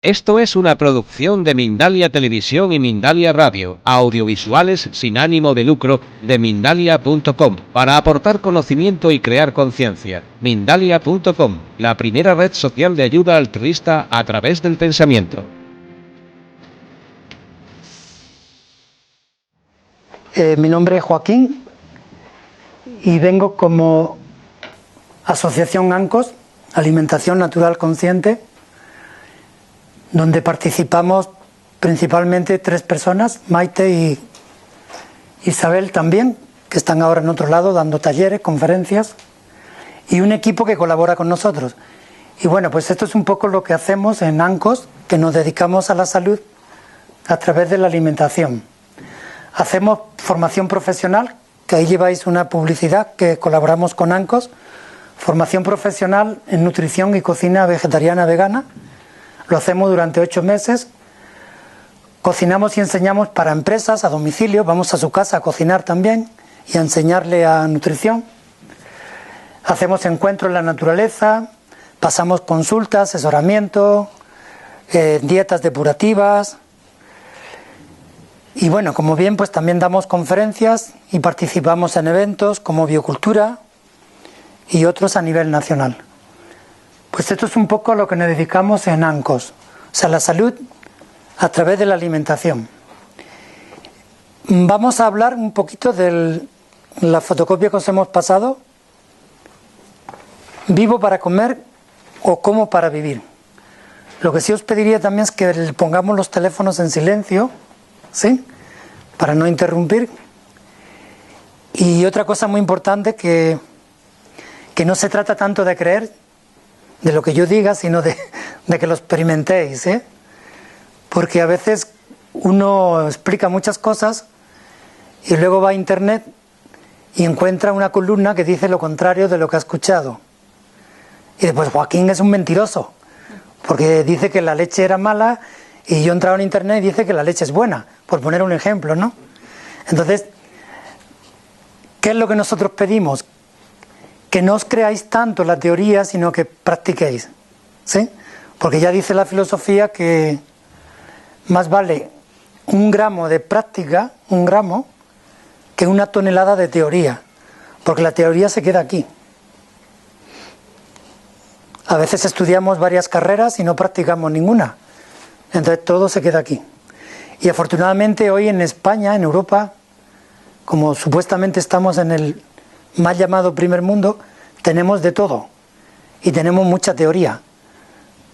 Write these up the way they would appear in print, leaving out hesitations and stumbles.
Esto es una producción de Mindalia Televisión y Mindalia Radio, audiovisuales sin ánimo de lucro, de Mindalia.com, para aportar conocimiento y crear conciencia. Mindalia.com, la primera red social de ayuda altruista a través del pensamiento. Mi nombre es Joaquín y vengo como Asociación ANCOS, Alimentación Natural Consciente, donde participamos principalmente 3 personas, Maite y Isabel también, que están ahora en otro lado dando talleres, conferencias, y un equipo que colabora con nosotros. Y bueno, pues esto es un poco lo que hacemos en ANCOS, que nos dedicamos a la salud a través de la alimentación. Hacemos formación profesional, que ahí lleváis una publicidad que colaboramos con ANCOS, formación profesional en nutrición y cocina vegetariana vegana. Lo hacemos durante 8 meses, cocinamos y enseñamos para empresas a domicilio, vamos a su casa a cocinar también y a enseñarle a nutrición. Hacemos encuentros en la naturaleza, pasamos consultas, asesoramiento, dietas depurativas. Y bueno, como bien, pues también damos conferencias y participamos en eventos como Biocultura y otros a nivel nacional. Pues esto es un poco a lo que nos dedicamos en ANCOS, o sea, la salud a través de la alimentación. Vamos a hablar un poquito de la fotocopia que os hemos pasado. Vivo para comer o como para vivir. Lo que sí os pediría también es que pongamos los teléfonos en silencio, ¿sí?, para no interrumpir. Y otra cosa muy importante, que no se trata tanto de creer de lo que yo diga, sino de que lo experimentéis, ¿eh? Porque a veces uno explica muchas cosas y luego va a internet y encuentra una columna que dice lo contrario de lo que ha escuchado. Y después Joaquín es un mentiroso, porque dice que la leche era mala y yo he entrado en internet y dice que la leche es buena, por poner un ejemplo, ¿no? Entonces, ¿qué es lo que nosotros pedimos? Que no os creáis tanto la teoría, sino que practiquéis, ¿sí? Porque ya dice la filosofía que más vale 1 gramo de práctica, 1 gramo, que 1 tonelada de teoría, porque la teoría se queda aquí. A veces estudiamos varias carreras y no practicamos ninguna, entonces todo se queda aquí. Y afortunadamente hoy en España, en Europa, como supuestamente estamos en el mal llamado primer mundo, tenemos de todo y tenemos mucha teoría.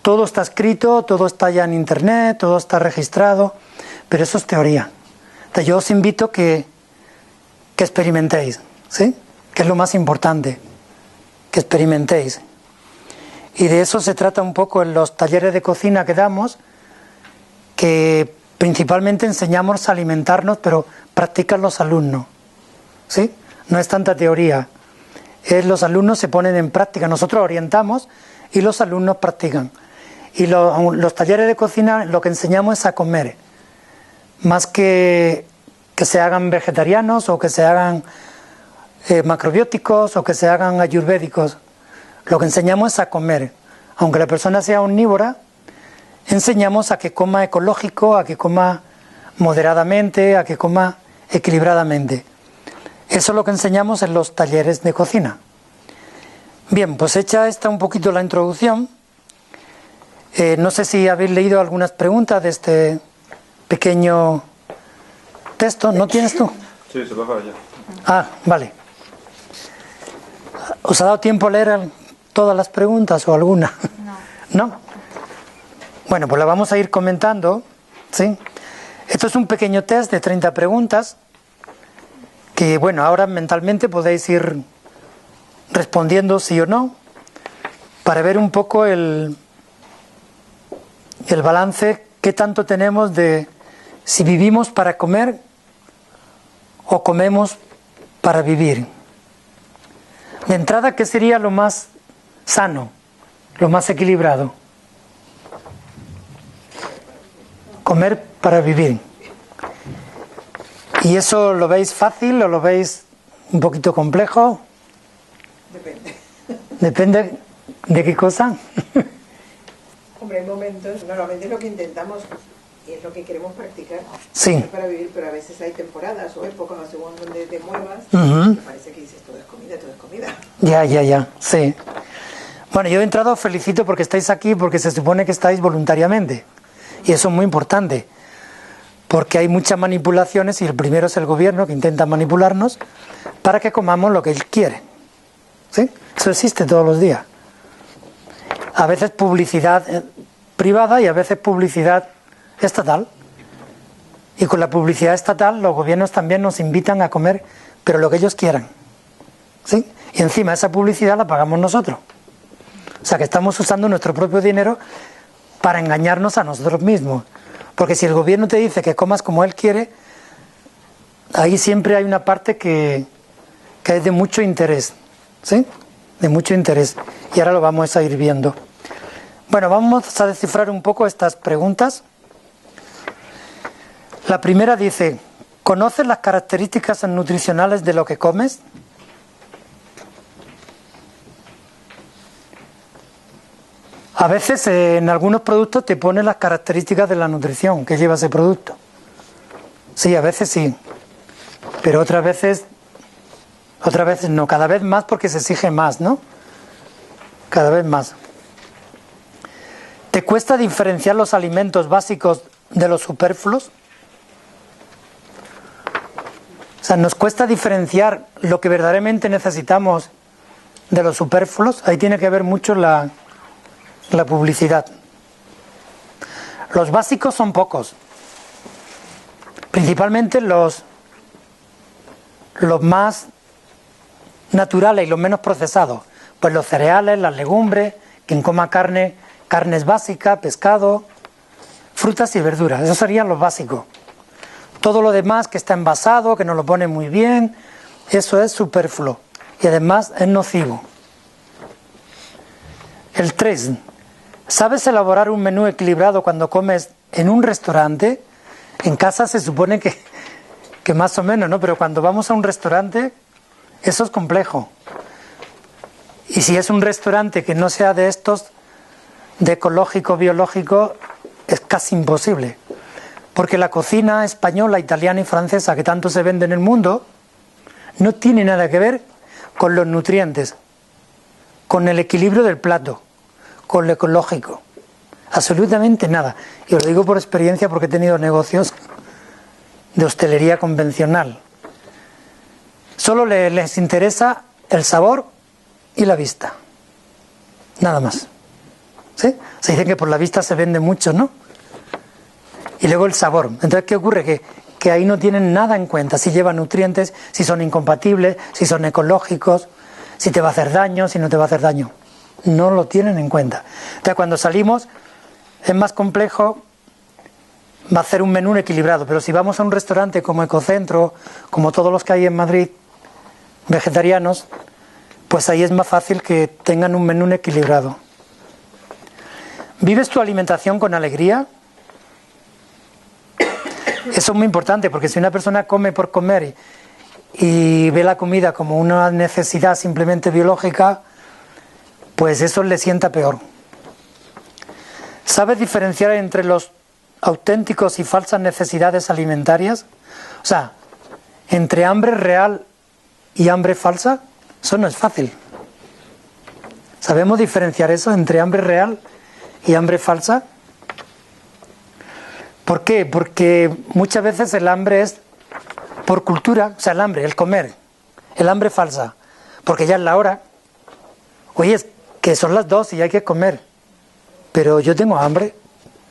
Todo está escrito, todo está ya en internet, todo está registrado, pero eso es teoría. Entonces yo os invito que experimentéis, ¿sí?, que es lo más importante, que experimentéis. Y de eso se trata un poco en los talleres de cocina que damos, que principalmente enseñamos a alimentarnos, pero practican los alumnos, ¿sí? No es tanta teoría, los alumnos se ponen en práctica, nosotros orientamos y los alumnos practican. Y los talleres de cocina lo que enseñamos es a comer, más que se hagan vegetarianos o que se hagan macrobióticos o que se hagan ayurvédicos. Lo que enseñamos es a comer, aunque la persona sea omnívora, enseñamos a que coma ecológico, a que coma moderadamente, a que coma equilibradamente. Eso es lo que enseñamos en los talleres de cocina. Bien, pues hecha esta un poquito la introducción, no sé si habéis leído algunas preguntas de este pequeño texto. ¿No tienes tú? Sí, se lo hago ya. Ah, vale. ¿Os ha dado tiempo a leer todas las preguntas o alguna? No. ¿No? Bueno, pues la vamos a ir comentando, ¿sí? Esto es un pequeño test de 30 preguntas, que bueno, ahora mentalmente podéis ir respondiendo sí o no, para ver un poco el balance, qué tanto tenemos de si vivimos para comer o comemos para vivir. De entrada, ¿qué sería lo más sano, lo más equilibrado? Comer para vivir. ¿Y eso lo veis fácil o lo veis un poquito complejo? Depende. Depende de qué cosa. Hombre, no me momentos, normalmente es lo que intentamos y es lo que queremos practicar Sí. para vivir, pero a veces hay temporadas o épocas o según donde te muevas, que parece que dices todo es comida. Ya, sí. Bueno, yo de entrada os felicito porque estáis aquí, porque se supone que estáis voluntariamente. Y eso es muy importante, porque hay muchas manipulaciones y el primero es el gobierno que intenta manipularnos para que comamos lo que él quiere. ¿Sí? Eso existe todos los días. A veces publicidad privada y a veces publicidad estatal. Y con la publicidad estatal los gobiernos también nos invitan a comer, pero lo que ellos quieran. ¿Sí? Y encima esa publicidad la pagamos nosotros. O sea que estamos usando nuestro propio dinero para engañarnos a nosotros mismos. Porque si el gobierno te dice que comas como él quiere, ahí siempre hay una parte que es de mucho interés. ¿Sí? De mucho interés. Y ahora lo vamos a ir viendo. Bueno, vamos a descifrar un poco estas preguntas. La primera dice, ¿conoces las características nutricionales de lo que comes? A veces en algunos productos te ponen las características de la nutrición que lleva ese producto. Sí, a veces sí, pero otras veces no, cada vez más porque se exige más, ¿no? Cada vez más. ¿Te cuesta diferenciar los alimentos básicos de los superfluos? O sea, ¿nos cuesta diferenciar lo que verdaderamente necesitamos de los superfluos? Ahí tiene que ver mucho la publicidad. Los básicos son pocos, principalmente los más naturales y los menos procesados, pues los cereales, las legumbres, quien coma carnes básicas, pescado, frutas y verduras, esos serían los básicos. Todo lo demás que está envasado, que no lo pone muy bien, eso es superfluo y además es nocivo. El 3. ¿Sabes elaborar un menú equilibrado cuando comes en un restaurante? En casa se supone que más o menos, ¿no? Pero cuando vamos a un restaurante, eso es complejo. Y si es un restaurante que no sea de estos, de ecológico, biológico, es casi imposible. Porque la cocina española, italiana y francesa, que tanto se vende en el mundo, no tiene nada que ver con los nutrientes, con el equilibrio del plato, con lo ecológico, absolutamente nada. Y os lo digo por experiencia porque he tenido negocios de hostelería convencional. Solo les interesa el sabor y la vista, nada más. ¿Sí? Se dice que por la vista se vende mucho, ¿no? Y luego el sabor. Entonces, ¿qué ocurre? Que ahí no tienen nada en cuenta, si llevan nutrientes, si son incompatibles, si son ecológicos, si te va a hacer daño, si no te va a hacer daño. No lo tienen en cuenta. Entonces, cuando salimos es más complejo hacer un menú equilibrado, pero si vamos a un restaurante como Ecocentro, como todos los que hay en Madrid, vegetarianos, pues ahí es más fácil que tengan un menú equilibrado. ¿Vives tu alimentación con alegría? Eso es muy importante, porque si una persona come por comer y ve la comida como una necesidad simplemente biológica, pues eso le sienta peor. ¿Sabes diferenciar entre los auténticos y falsas necesidades alimentarias? O sea, entre hambre real y hambre falsa, eso no es fácil. ¿Sabemos diferenciar eso entre hambre real y hambre falsa? ¿Por qué? Porque muchas veces el hambre es por cultura, o sea, el hambre, el comer, el hambre falsa, porque ya es la hora. Oye, es que son las 2 y hay que comer, pero yo tengo hambre,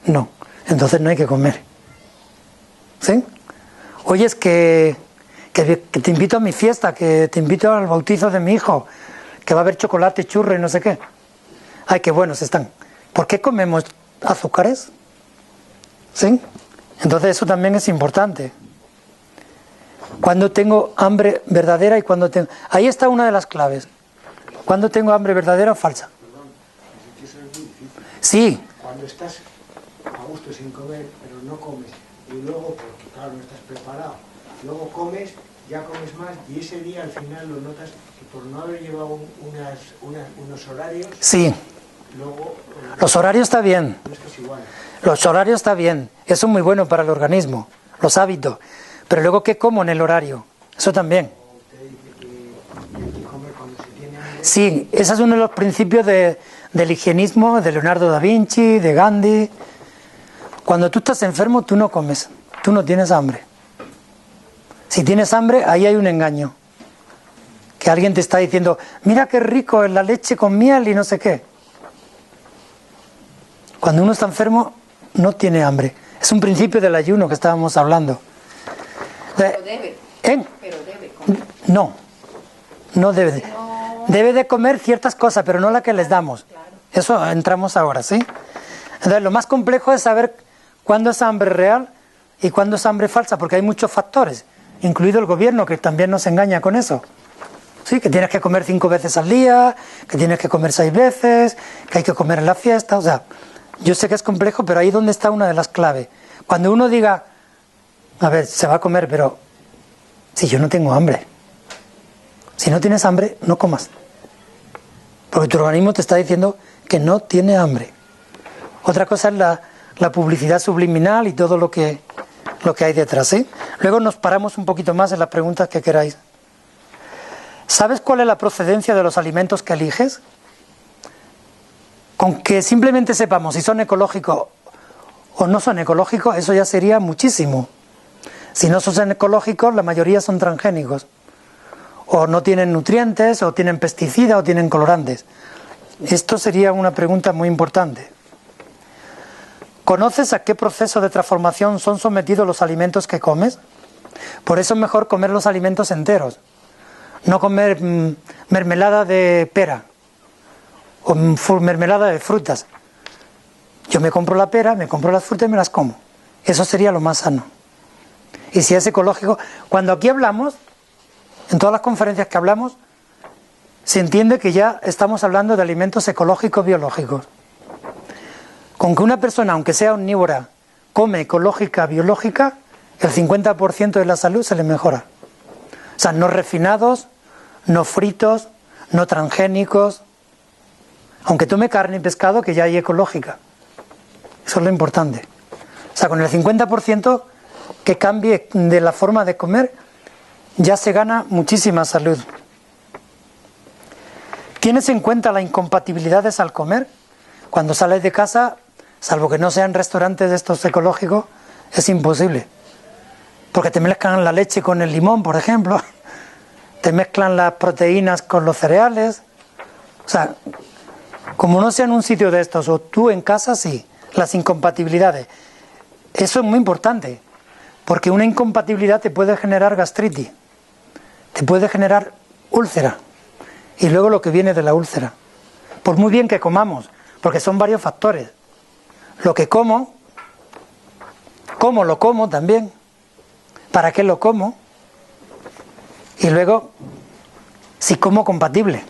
no, entonces no hay que comer. ¿Sí? Oye, es que te invito a mi fiesta, que te invito al bautizo de mi hijo, que va a haber chocolate, churro y no sé qué. Ay, qué buenos están. ¿Por qué comemos azúcares? ¿Sí? Entonces eso también es importante. Cuando tengo hambre verdadera y cuando tengo... Ahí está una de las claves. ¿Cuándo tengo hambre verdadera o falsa? Perdón, eso es muy difícil. Sí. Cuando estás a gusto sin comer, pero no comes, y luego, porque claro, no estás preparado, luego comes, ya comes más, y ese día al final lo notas que por no haber llevado unos horarios... Sí, luego Los horarios está bien. no es que es igual. Los horarios está bien. Eso es muy bueno para el organismo. Los hábitos. Pero luego, ¿qué como en el horario? Eso también. Usted dice que hay que comer cuando se tiene hambre. Sí, ese es uno de los principios del higienismo de Leonardo da Vinci, de Gandhi. Cuando tú estás enfermo, tú no comes. Tú no tienes hambre. Si tienes hambre, ahí hay un engaño. Que alguien te está diciendo, mira qué rico es la leche con miel y no sé qué. Cuando uno está enfermo, no tiene hambre. Es un principio del ayuno que estábamos hablando. Pero debe. ¿Eh? Pero debe comer. No, no debe de. Debe de comer ciertas cosas, pero no las que les damos. Eso entramos ahora, ¿sí? Entonces, lo más complejo es saber cuándo es hambre real y cuándo es hambre falsa, porque hay muchos factores, incluido el gobierno, que también nos engaña con eso. Sí, que tienes que comer 5 veces al día, que tienes que comer 6 veces, que hay que comer en la fiesta. O sea, yo sé que es complejo, pero ahí es donde está una de las claves. Cuando uno diga, a ver, se va a comer, pero si yo no tengo hambre. Si no tienes hambre, no comas. Porque tu organismo te está diciendo que no tiene hambre. Otra cosa es la publicidad subliminal y todo lo que hay detrás, ¿sí? Luego nos paramos un poquito más en las preguntas que queráis. ¿Sabes cuál es la procedencia de los alimentos que eliges? Con que simplemente sepamos si son ecológicos o no son ecológicos, eso ya sería muchísimo. Si no son ecológicos, la mayoría son transgénicos. O no tienen nutrientes, o tienen pesticidas, o tienen colorantes. Esto sería una pregunta muy importante. ¿Conoces a qué proceso de transformación son sometidos los alimentos que comes? Por eso es mejor comer los alimentos enteros. No comer mermelada de pera o mermelada de frutas. Yo me compro la pera, me compro las frutas y me las como. Eso sería lo más sano. Y si es ecológico, cuando aquí hablamos, en todas las conferencias que hablamos, se entiende que ya estamos hablando de alimentos ecológicos biológicos. Con que una persona, aunque sea omnívora, come ecológica biológica, el 50% de la salud se le mejora. O sea, no refinados, no fritos, no transgénicos. Aunque tome carne y pescado, que ya hay ecológica. Eso es lo importante. O sea, con el 50% que cambie de la forma de comer, ya se gana muchísima salud. ¿Tienes en cuenta las incompatibilidades al comer? Cuando sales de casa, salvo que no sean restaurantes de estos ecológicos, es imposible. Porque te mezclan la leche con el limón, por ejemplo. Te mezclan las proteínas con los cereales. O sea, como no sea en un sitio de estos, o tú en casa, sí, las incompatibilidades. Eso es muy importante, porque una incompatibilidad te puede generar gastritis, te puede generar úlcera, y luego lo que viene de la úlcera. Por muy bien que comamos, porque son varios factores. Lo que como, cómo lo como también, para qué lo como, y luego si como compatible,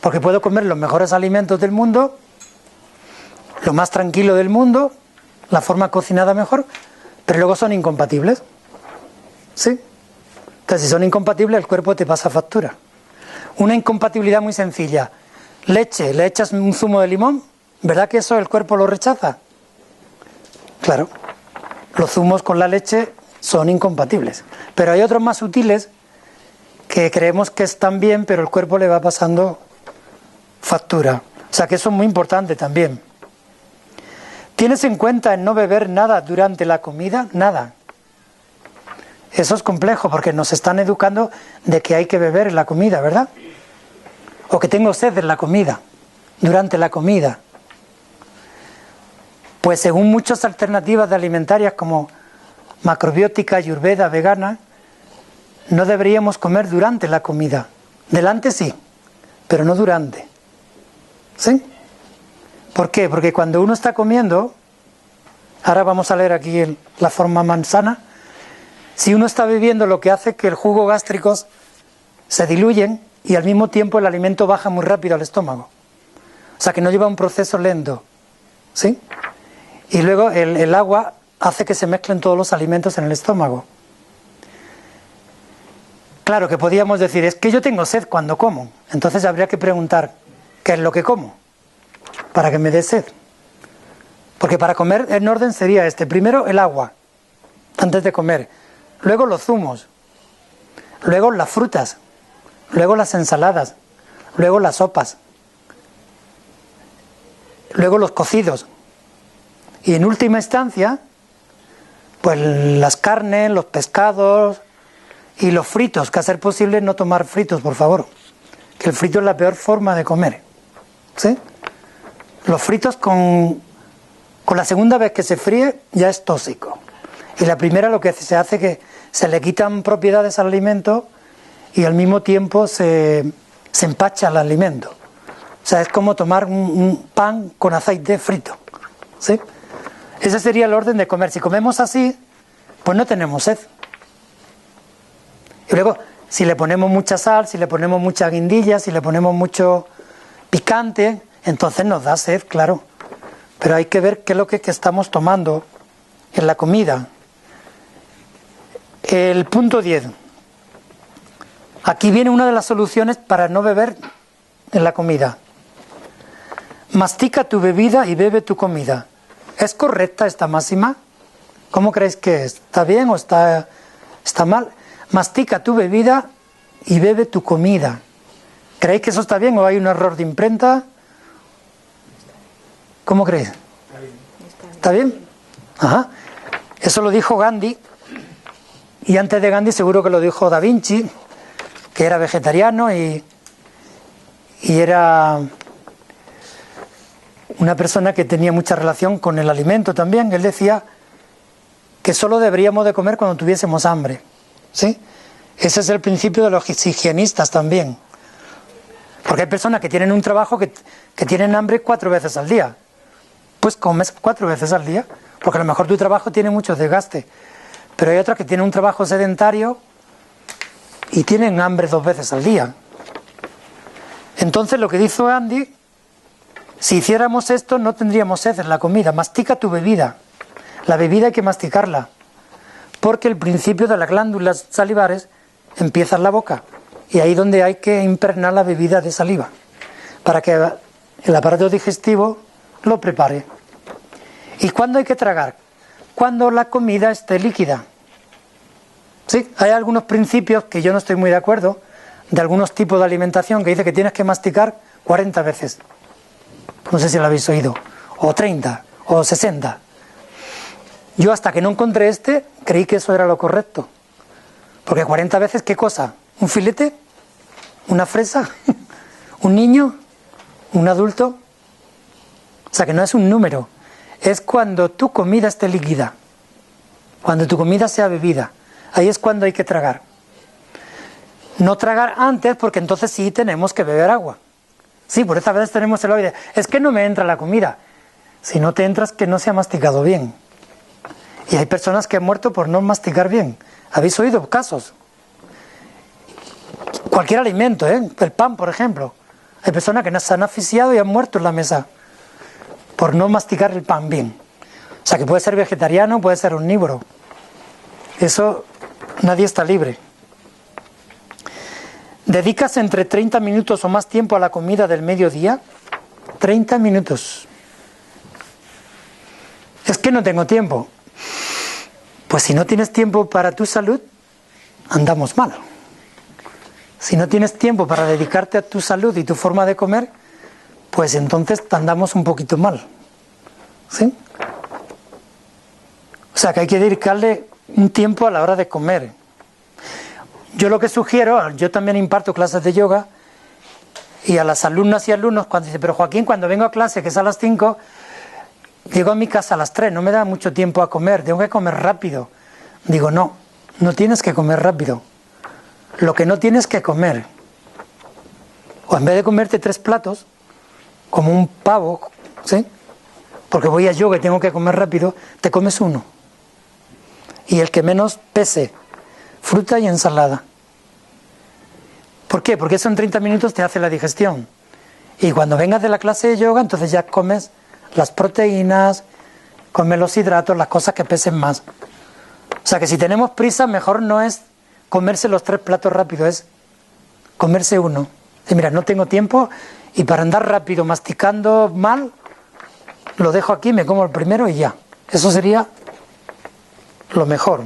porque puedo comer los mejores alimentos del mundo, lo más tranquilo del mundo, la forma cocinada mejor, pero luego son incompatibles. ¿Sí? Entonces, si son incompatibles, el cuerpo te pasa factura. Una incompatibilidad muy sencilla. Leche, le echas un zumo de limón, ¿verdad que eso el cuerpo lo rechaza? Claro, los zumos con la leche son incompatibles. Pero hay otros más sutiles que creemos que están bien, pero el cuerpo le va pasando factura. O sea que eso es muy importante también. ¿Tienes en cuenta en no beber nada durante la comida? Nada. Eso es complejo porque nos están educando de que hay que beber en la comida, ¿verdad? O que tengo sed en la comida, durante la comida. Pues según muchas alternativas de alimentarias como macrobiótica, ayurveda, vegana, no deberíamos comer durante la comida. Delante sí, pero no durante. ¿Sí? ¿Por qué? Porque cuando uno está comiendo, ahora vamos a leer aquí la forma manzana, si uno está bebiendo, lo que hace que el jugo gástricos se diluyen y al mismo tiempo el alimento baja muy rápido al estómago. O sea que no lleva un proceso lento. ¿Sí? Y luego el agua hace que se mezclen todos los alimentos en el estómago. Claro que podríamos decir, es que yo tengo sed cuando como. Entonces habría que preguntar, ¿qué es lo que como? para que me dé sed. Porque para comer en orden sería este. Primero el agua, antes de comer. Luego los zumos. Luego las frutas. Luego las ensaladas. Luego las sopas. Luego los cocidos. Y en última instancia, pues las carnes, los pescados y los fritos, que a ser posible no tomar fritos, por favor. Que el frito es la peor forma de comer. ¿Sí? Los fritos con la segunda vez que se fríe ya es tóxico. Y la primera lo que se hace es que se le quitan propiedades al alimento y al mismo tiempo se empacha el alimento. O sea, es como tomar un pan con aceite frito. ¿Sí? Ese sería el orden de comer. Si comemos así, pues no tenemos sed. Y luego, si le ponemos mucha sal, si le ponemos mucha guindilla, si le ponemos mucho picante, entonces nos da sed, claro. Pero hay que ver qué es lo que estamos tomando en la comida. El punto 10. Aquí viene una de las soluciones para no beber en la comida. Mastica tu bebida y bebe tu comida. ¿Es correcta esta máxima? ¿Cómo creéis que es? ¿Está bien o está mal? Mastica tu bebida y bebe tu comida. ¿Creéis que eso está bien o hay un error de imprenta? ¿Cómo creéis? ¿Está bien? Ajá. Eso lo dijo Gandhi. Y antes de Gandhi seguro que lo dijo Da Vinci, que era vegetariano y era una persona que tenía mucha relación con el alimento también. Él decía que solo deberíamos de comer cuando tuviésemos hambre. ¿Sí? Ese es el principio de los higienistas también. Porque hay personas que tienen un trabajo que tienen hambre 4 veces al día. Pues comes 4 veces al día, porque a lo mejor tu trabajo tiene mucho desgaste. Pero hay otras que tienen un trabajo sedentario y tienen hambre 2 veces al día. Entonces lo que dijo Andy, si hiciéramos esto no tendríamos sed en la comida. Mastica tu bebida. La bebida hay que masticarla, porque el principio de las glándulas salivares empieza en la boca. Y ahí es donde hay que impregnar la bebida de saliva, para que el aparato digestivo lo prepare. ¿Y cuándo hay que tragar? Cuando la comida esté líquida. Sí, hay algunos principios que yo no estoy muy de acuerdo, de algunos tipos de alimentación, que dice que tienes que masticar 40 veces. No sé si lo habéis oído. O 30, o 60. Yo hasta que no encontré creí que eso era lo correcto. Porque 40 veces, ¿qué cosa? ¿Un filete? ¿Una fresa? ¿Un niño? ¿Un adulto? O sea que no es un número. Es cuando tu comida esté líquida. Cuando tu comida sea bebida. Ahí es cuando hay que tragar. No tragar antes, porque entonces sí tenemos que beber agua. Sí, por esta vez tenemos el oído. Es que no me entra la comida. Si no te entra es que no se ha masticado bien. Y hay personas que han muerto por no masticar bien. ¿Habéis oído casos? Cualquier alimento, el pan, por ejemplo. Hay personas que se han asfixiado y han muerto en la mesa por no masticar el pan bien. O sea que puede ser vegetariano, puede ser omnívoro. Eso nadie está libre. ¿Dedicas entre 30 minutos o más tiempo a la comida del mediodía? 30 minutos. Es que no tengo tiempo. Pues si no tienes tiempo para tu salud, andamos mal. Si no tienes tiempo para dedicarte a tu salud y tu forma de comer, pues entonces andamos un poquito mal. ¿Sí? O sea que hay que dedicarle un tiempo a la hora de comer. Yo lo que sugiero, yo también imparto clases de yoga, y a las alumnas y alumnos, cuando dicen, pero Joaquín, cuando vengo a clase, que es a las 5, llego a mi casa a las 3, no me da mucho tiempo a comer, tengo que comer rápido. Digo, no tienes que comer rápido. Lo que no tienes que comer, o en vez de comerte 3 platos, como un pavo, ¿sí? Porque voy a yoga y tengo que comer rápido, te comes 1. Y el que menos pese, fruta y ensalada. ¿Por qué? Porque eso en 30 minutos te hace la digestión. Y cuando vengas de la clase de yoga, entonces ya comes las proteínas, comes los hidratos, las cosas que pesen más. O sea que si tenemos prisa, mejor no es comerse los 3 platos rápido, es comerse 1. Y mira, no tengo tiempo, y para andar rápido masticando mal, lo dejo aquí, me como el primero y ya. Eso sería lo mejor.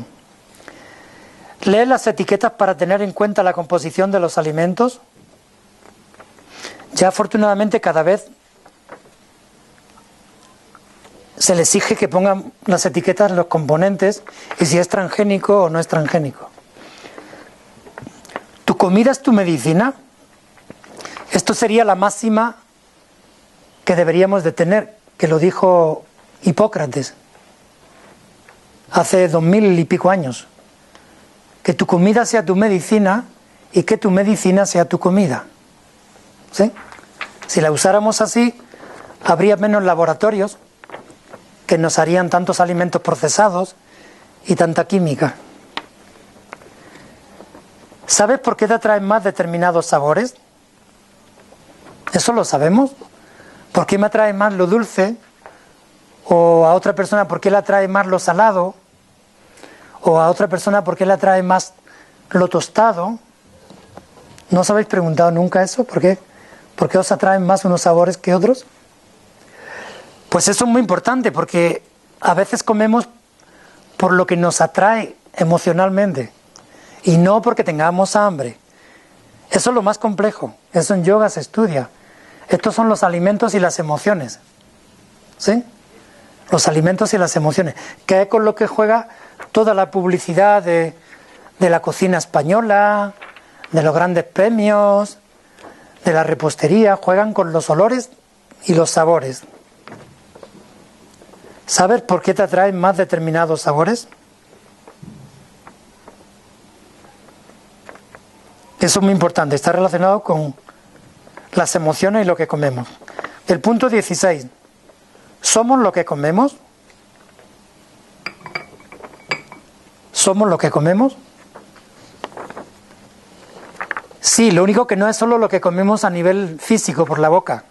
Lee las etiquetas para tener en cuenta la composición de los alimentos. Ya afortunadamente cada vez se le exige que pongan las etiquetas, los componentes y si es transgénico o no es transgénico. ¿Tu comida es tu medicina? Esto sería la máxima que deberíamos de tener, que lo dijo Hipócrates hace 2000 y pico años. Que tu comida sea tu medicina y que tu medicina sea tu comida. ¿Sí? Si la usáramos así, habría menos laboratorios que nos harían tantos alimentos procesados y tanta química. ¿Sabes por qué te atraen más determinados sabores? ¿Eso lo sabemos? ¿Por qué me atrae más lo dulce? ¿O a otra persona por qué le atrae más lo salado? ¿O a otra persona por qué le atrae más lo tostado? ¿No os habéis preguntado nunca eso? ¿Por qué? ¿Por qué os atraen más unos sabores que otros? Pues eso es muy importante, porque a veces comemos por lo que nos atrae emocionalmente y no porque tengamos hambre. Eso es lo más complejo, eso en yoga se estudia. Estos son los alimentos y las emociones, ¿sí? Los alimentos y las emociones, que es con lo que juega toda la publicidad de la cocina española, de los grandes premios, de la repostería, juegan con los olores y los sabores. ¿Sabes por qué te atraen más determinados sabores? Eso es muy importante, está relacionado con las emociones y lo que comemos. El punto 16. ¿Somos lo que comemos? ¿Somos lo que comemos? Sí, lo único que no es solo lo que comemos a nivel físico, por la boca.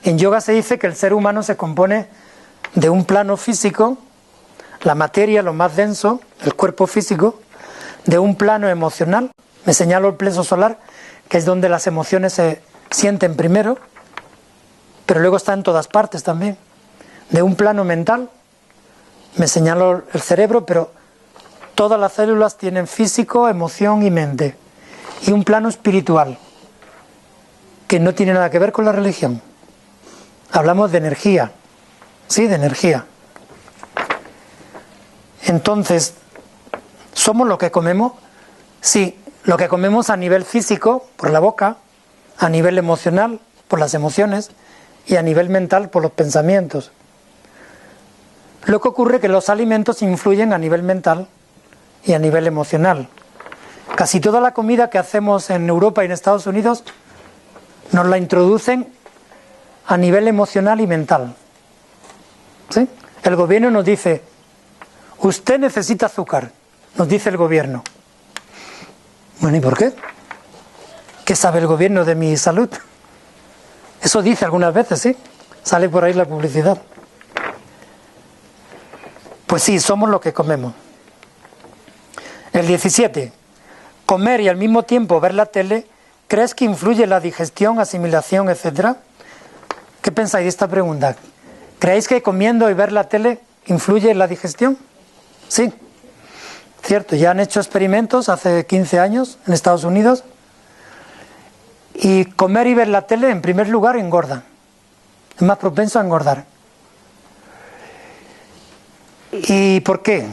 En yoga se dice que el ser humano se compone de un plano físico, la materia, lo más denso, el cuerpo físico, de un plano emocional, me señalo el plexo solar, que es donde las emociones se sienten primero, pero luego está en todas partes también, de un plano mental, me señalo el cerebro, pero todas las células tienen físico, emoción y mente, y un plano espiritual, que no tiene nada que ver con la religión. Hablamos de energía. Sí, de energía. Entonces, ¿somos lo que comemos? Sí, lo que comemos a nivel físico, por la boca, a nivel emocional, por las emociones, y a nivel mental, por los pensamientos. Lo que ocurre es que los alimentos influyen a nivel mental y a nivel emocional. Casi toda la comida que hacemos en Europa y en Estados Unidos nos la introducen a nivel emocional y mental. ¿Sí? El gobierno nos dice, usted necesita azúcar, nos dice el gobierno. Bueno, ¿y por qué? ¿Qué sabe el gobierno de mi salud? Eso dice algunas veces, ¿sí? Sale por ahí la publicidad. Pues sí, somos lo que comemos. El 17. Comer y al mismo tiempo ver la tele, ¿crees que influye en la digestión, asimilación, etcétera? ¿Qué pensáis de esta pregunta? ¿Creéis que comiendo y ver la tele influye en la digestión? Sí, cierto, ya han hecho experimentos hace 15 años en Estados Unidos y comer y ver la tele en primer lugar engorda, es más propenso a engordar. ¿Y por qué?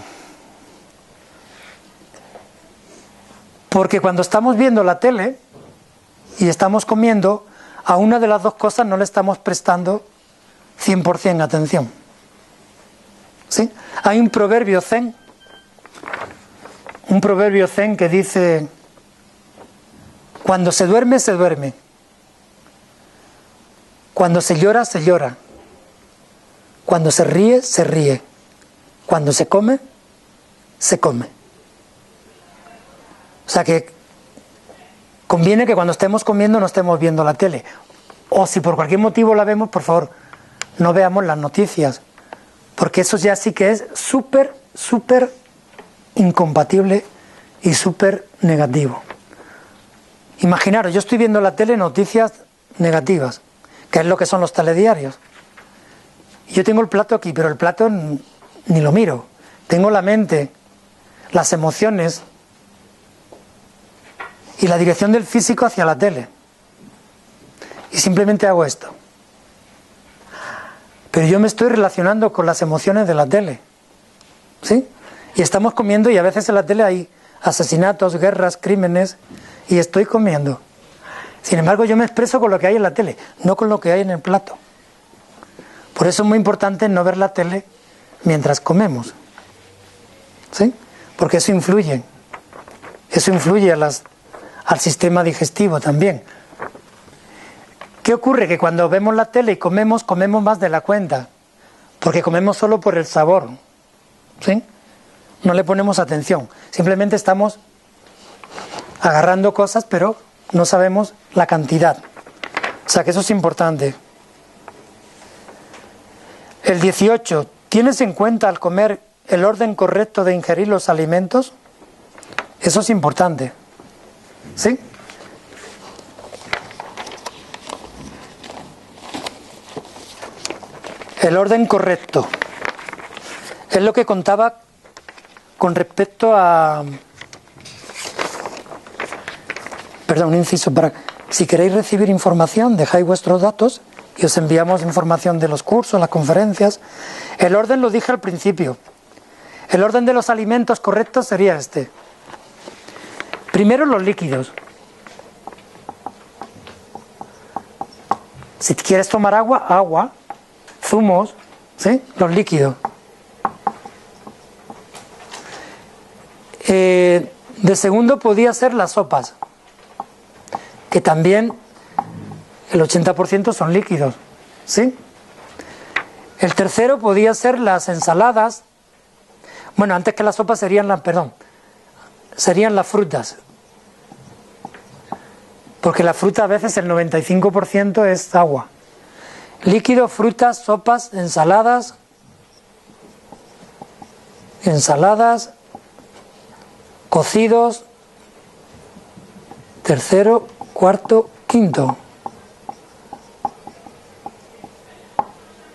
Porque cuando estamos viendo la tele y estamos comiendo, a una de las dos cosas no le estamos prestando 100% atención. ¿Sí? Hay un proverbio zen que dice, cuando se duerme, se duerme. Cuando se llora, se llora. Cuando se ríe, se ríe. Cuando se come, se come. O sea que conviene que cuando estemos comiendo no estemos viendo la tele. O si por cualquier motivo la vemos, por favor, no veamos las noticias, porque eso ya sí que es súper incompatible y súper negativo. Imaginaros, yo estoy viendo la tele noticias negativas, que es lo que son los telediarios. Yo tengo el plato aquí, pero el plato ni lo miro. Tengo la mente, las emociones y la dirección del físico hacia la tele. Y simplemente hago esto. Pero yo me estoy relacionando con las emociones de la tele. ¿Sí? Y estamos comiendo y a veces en la tele hay asesinatos, guerras, crímenes, y estoy comiendo. Sin embargo, yo me expreso con lo que hay en la tele, no con lo que hay en el plato. Por eso es muy importante no ver la tele mientras comemos. ¿Sí? Porque eso influye. Eso influye al sistema digestivo también. ¿Qué ocurre? Que cuando vemos la tele y comemos más de la cuenta. Porque comemos solo por el sabor. ¿Sí? No le ponemos atención. Simplemente estamos agarrando cosas, pero no sabemos la cantidad. O sea que eso es importante. El 18. ¿Tienes en cuenta al comer el orden correcto de ingerir los alimentos? Eso es importante. ¿Sí? El orden correcto. Es lo que contaba con respecto a... Perdón, un inciso para... Si queréis recibir información, dejáis vuestros datos y os enviamos información de los cursos, las conferencias. El orden lo dije al principio. El orden de los alimentos correctos sería este. Primero los líquidos. Si quieres tomar agua, agua. Zumos, ¿sí? Los líquidos. De segundo podía ser las sopas, que también el 80% son líquidos, ¿sí? El tercero podía ser las ensaladas. Bueno, antes que las sopas serían las frutas. Porque la fruta a veces el 95% es agua. Líquidos, frutas, sopas, ensaladas, cocidos, tercero, cuarto, quinto.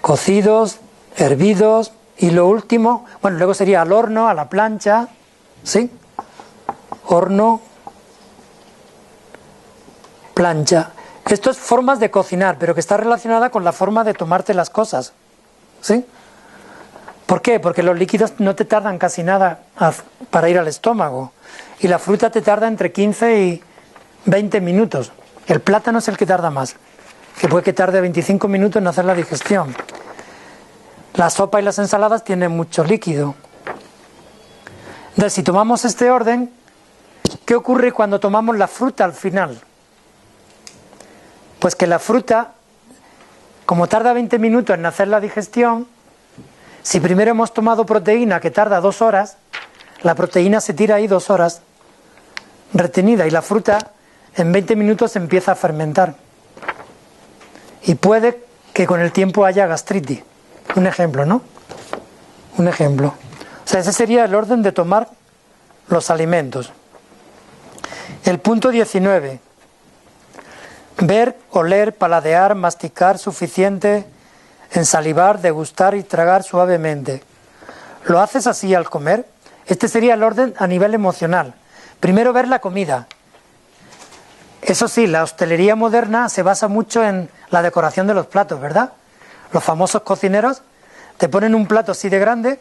Cocidos, hervidos y lo último, bueno, luego sería al horno, a la plancha, ¿sí? Horno, plancha. Esto es formas de cocinar, pero que está relacionada con la forma de tomarte las cosas, ¿sí? ¿Por qué? Porque los líquidos no te tardan casi nada para ir al estómago y la fruta te tarda entre 15 y 20 minutos. El plátano es el que tarda más, que puede que tarde 25 minutos en hacer la digestión. La sopa y las ensaladas tienen mucho líquido. Entonces, si tomamos este orden, ¿qué ocurre cuando tomamos la fruta al final? Pues que la fruta, como tarda 20 minutos en hacer la digestión, si primero hemos tomado proteína que tarda 2 horas, la proteína se tira ahí 2 horas retenida y la fruta en 20 minutos empieza a fermentar. Y puede que con el tiempo haya gastritis. Un ejemplo, ¿no? Un ejemplo. O sea, ese sería el orden de tomar los alimentos. El punto 19. Ver, oler, paladear, masticar suficiente, ensalivar, degustar y tragar suavemente. ¿Lo haces así al comer? Este sería el orden a nivel emocional. Primero ver la comida. Eso sí, la hostelería moderna se basa mucho en la decoración de los platos, ¿verdad? Los famosos cocineros te ponen un plato así de grande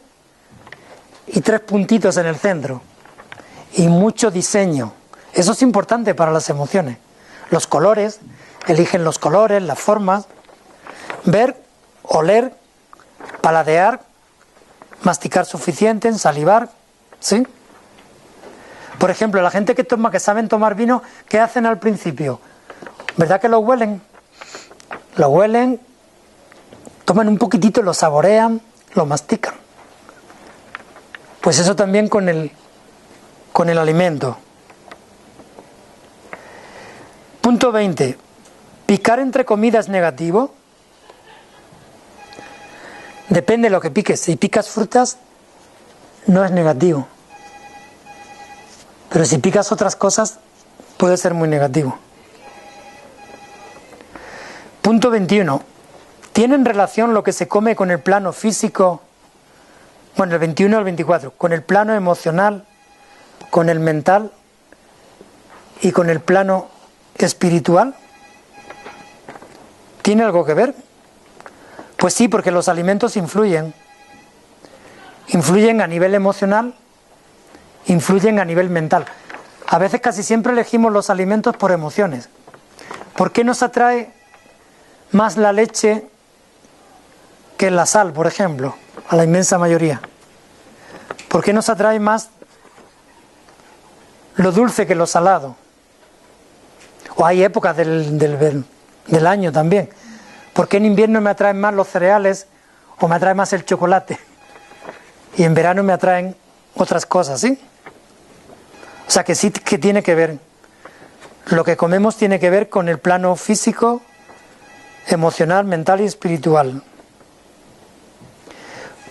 y 3 puntitos en el centro. Y mucho diseño. Eso es importante para las emociones. Los colores, eligen los colores, las formas. Ver, oler, paladear, masticar suficiente, ensalivar, ¿sí? Por ejemplo, la gente que saben tomar vino, ¿qué hacen al principio? ¿Verdad que lo huelen? Lo huelen, toman un poquitito, lo saborean, lo mastican. Pues eso también con el alimento. Punto 20. ¿Picar entre comidas es negativo? Depende de lo que piques. Si picas frutas, no es negativo. Pero si picas otras cosas, puede ser muy negativo. Punto 21. ¿Tienen relación lo que se come con el plano físico? Bueno, el 21 al 24, con el plano emocional, con el mental y con el plano espiritual. ¿Tiene algo que ver? Pues sí, porque los alimentos influyen. Influyen a nivel emocional, influyen a nivel mental. A veces casi siempre elegimos los alimentos por emociones. ¿Por qué nos atrae más la leche que la sal, por ejemplo? A la inmensa mayoría. ¿Por qué nos atrae más lo dulce que lo salado? O hay épocas del año también. ¿Por qué en invierno me atraen más los cereales o me atrae más el chocolate? Y en verano me atraen otras cosas, ¿sí? O sea que sí que tiene que ver. Lo que comemos tiene que ver con el plano físico, emocional, mental y espiritual.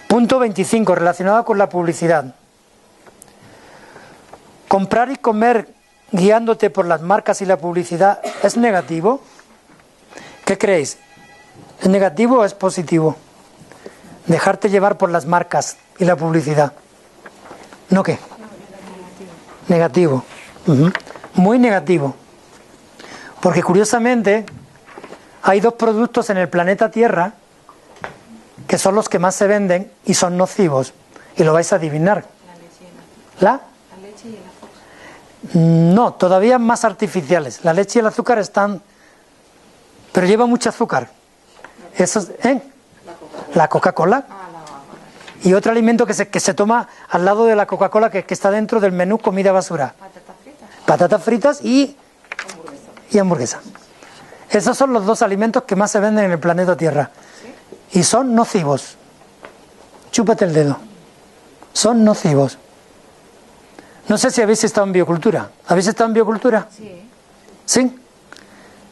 Punto 25, relacionado con la publicidad. ¿Comprar y comer guiándote por las marcas y la publicidad es negativo? ¿Qué creéis? ¿Es negativo o es positivo? Dejarte llevar por las marcas y la publicidad. ¿No qué? Negativo. Muy negativo. Porque curiosamente hay dos productos en el planeta Tierra que son los que más se venden y son nocivos. Y lo vais a adivinar. ¿La? La leche y el azúcar. No, todavía más artificiales. La leche y el azúcar están... Pero lleva mucho azúcar. Eso es, ¿eh? La Coca-Cola. Y otro alimento que se toma al lado de la Coca-Cola que está dentro del menú comida basura. Patatas fritas. Patatas fritas y hamburguesa. Esos son los dos alimentos que más se venden en el planeta Tierra. Y son nocivos. Chúpate el dedo. Son nocivos. No sé si habéis estado en biocultura. ¿Habéis estado en biocultura? Sí. ¿Sí?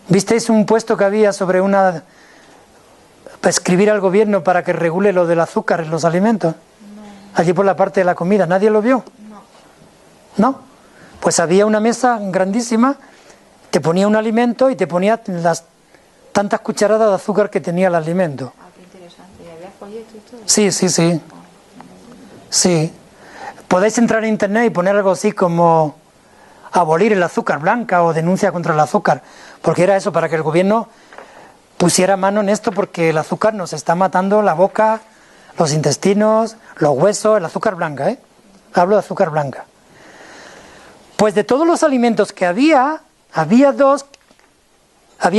¿Visteis un puesto que había sobre una... para escribir al gobierno para que regule lo del azúcar en los alimentos? No. Allí por la parte de la comida. ¿Nadie lo vio? No. ¿No? Pues había una mesa grandísima, te ponía un alimento y te ponía las tantas cucharadas de azúcar que tenía el alimento. Ah, qué interesante. ¿Y había folletos y todo? Sí, sí, sí. Sí. Podéis entrar en internet y poner algo así como abolir el azúcar blanca o denuncia contra el azúcar, porque era eso, para que el gobierno pusiera mano en esto, porque el azúcar nos está matando la boca, los intestinos, los huesos, el azúcar blanca, ¿eh? Hablo de azúcar blanca. Pues de todos los alimentos que había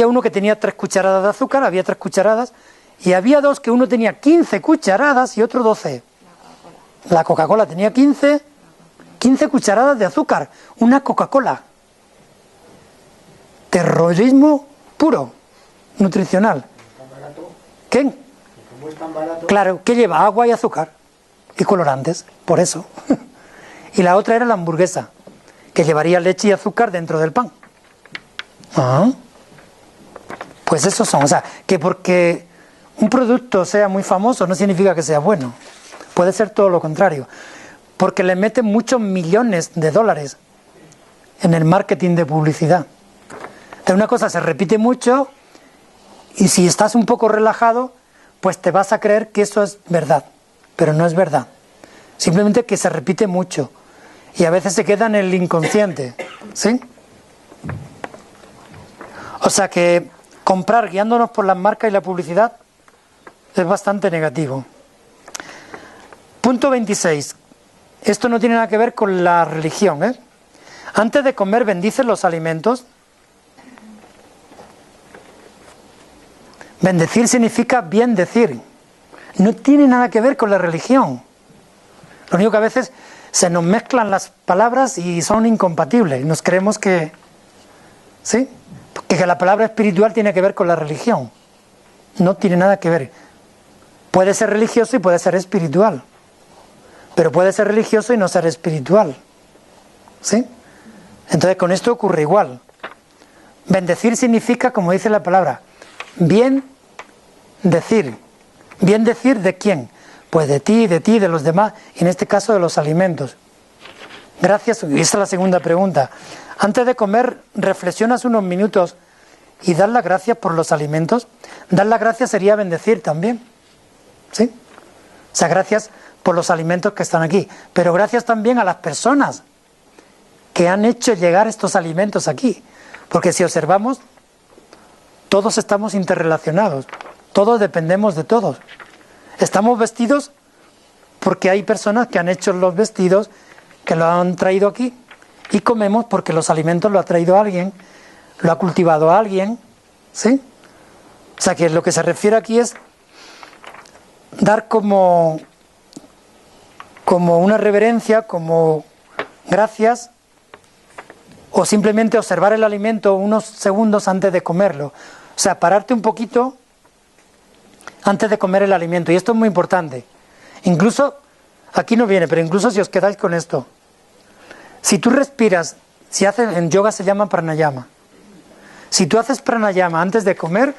uno que tenía 3 cucharadas de azúcar, había 3 cucharadas, y había dos que uno tenía 15 cucharadas y otro 12. La Coca-Cola tenía 15 cucharadas de azúcar, una Coca-Cola. Terrorismo puro, nutricional. ¿Qué? Como es tan barato, Claro, que lleva agua y azúcar y colorantes, por eso. Y la otra era la hamburguesa, que llevaría leche y azúcar dentro del pan. Ah, pues esos son, o sea, que porque un producto sea muy famoso no significa que sea bueno. Puede ser todo lo contrario, porque le meten muchos millones de dólares en el marketing de publicidad. Entonces una cosa se repite mucho y si estás un poco relajado, pues te vas a creer que eso es verdad, pero no es verdad. Simplemente que se repite mucho y a veces se queda en el inconsciente, ¿sí? O sea que comprar guiándonos por las marcas y la publicidad es bastante negativo. Punto 26. Esto no tiene nada que ver con la religión, ¿eh? Antes de comer, bendices los alimentos. Bendecir significa bien decir. No tiene nada que ver con la religión. Lo único que a veces se nos mezclan las palabras y son incompatibles. Nos creemos que... ¿sí? Que la palabra espiritual tiene que ver con la religión. No tiene nada que ver. Puede ser religioso y puede ser espiritual. Pero puede ser religioso y no ser espiritual. ¿Sí? Entonces con esto ocurre igual. Bendecir significa, como dice la palabra, bien decir. ¿Bien decir de quién? Pues de ti, de los demás, y en este caso de los alimentos. Gracias, y esta es la segunda pregunta. Antes de comer, reflexionas unos minutos y dar las gracias por los alimentos. Dar las gracias sería bendecir también, ¿sí? O sea, gracias por los alimentos que están aquí, pero gracias también a las personas que han hecho llegar estos alimentos aquí, porque si observamos, todos estamos interrelacionados, todos dependemos de todos. Estamos vestidos porque hay personas que han hecho los vestidos, que lo han traído aquí, y comemos porque los alimentos lo ha traído alguien, lo ha cultivado alguien, ¿sí? O sea que lo que se refiere aquí es dar como una reverencia, como gracias, o simplemente observar el alimento unos segundos antes de comerlo. O sea, pararte un poquito antes de comer el alimento. Y esto es muy importante. Incluso, aquí no viene, pero incluso si os quedáis con esto. Si tú respiras, en yoga se llama pranayama. Si tú haces pranayama antes de comer,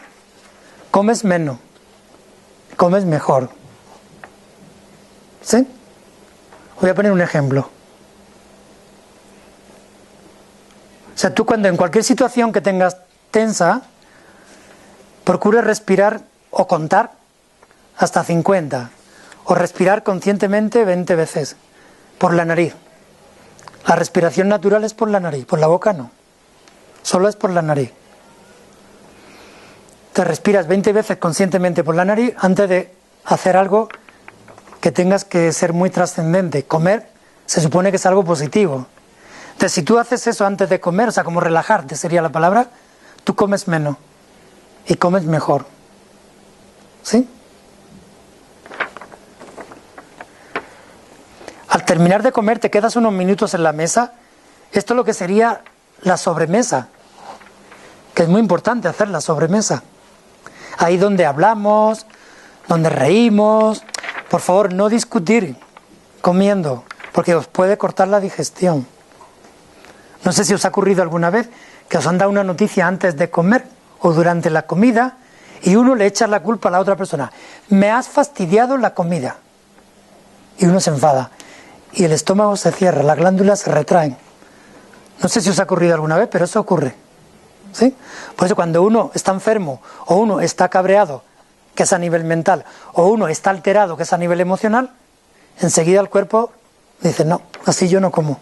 comes menos, comes mejor. ¿Sí? Voy a poner un ejemplo. O sea, tú cuando en cualquier situación que tengas tensa, procura respirar o contar hasta 50, o respirar conscientemente 20 veces por la nariz. La respiración natural es por la nariz, por la boca no. Solo es por la nariz. Te respiras 20 veces conscientemente por la nariz antes de hacer algo que tengas que ser muy trascendente. Comer se supone que es algo positivo. Entonces, si tú haces eso antes de comer, o sea, como relajarte sería la palabra, tú comes menos y comes mejor. ¿Sí? Al terminar de comer te quedas unos minutos en la mesa. Esto es lo que sería la sobremesa, que es muy importante hacer la sobremesa. Ahí donde hablamos, donde reímos. Por favor, no discutir comiendo, porque os puede cortar la digestión. No sé si os ha ocurrido alguna vez que os han dado una noticia antes de comer o durante la comida y uno le echa la culpa a la otra persona. Me has fastidiado la comida. Y uno se enfada. Y el estómago se cierra, las glándulas se retraen. No sé si os ha ocurrido alguna vez, pero eso ocurre. ¿Sí? Por eso cuando uno está enfermo o uno está cabreado, que es a nivel mental, o uno está alterado, que es a nivel emocional, enseguida el cuerpo dice, no, así yo no como.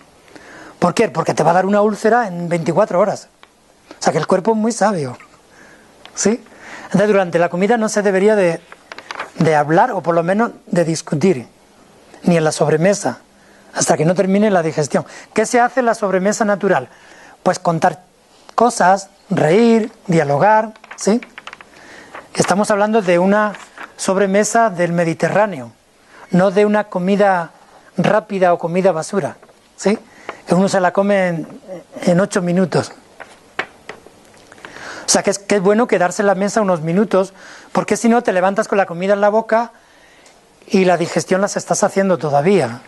¿Por qué? Porque te va a dar una úlcera en 24 horas. O sea que el cuerpo es muy sabio. ¿Sí? Entonces durante la comida no se debería de hablar, o por lo menos de discutir, ni en la sobremesa, hasta que no termine la digestión. ¿Qué se hace en la sobremesa natural? Pues contar cosas, reír, dialogar, ¿sí? Estamos hablando de una sobremesa del Mediterráneo, no de una comida rápida o comida basura, ¿sí? Que uno se la come en 8 minutos. O sea que es bueno quedarse en la mesa unos minutos, porque si no te levantas con la comida en la boca y la digestión las estás haciendo todavía.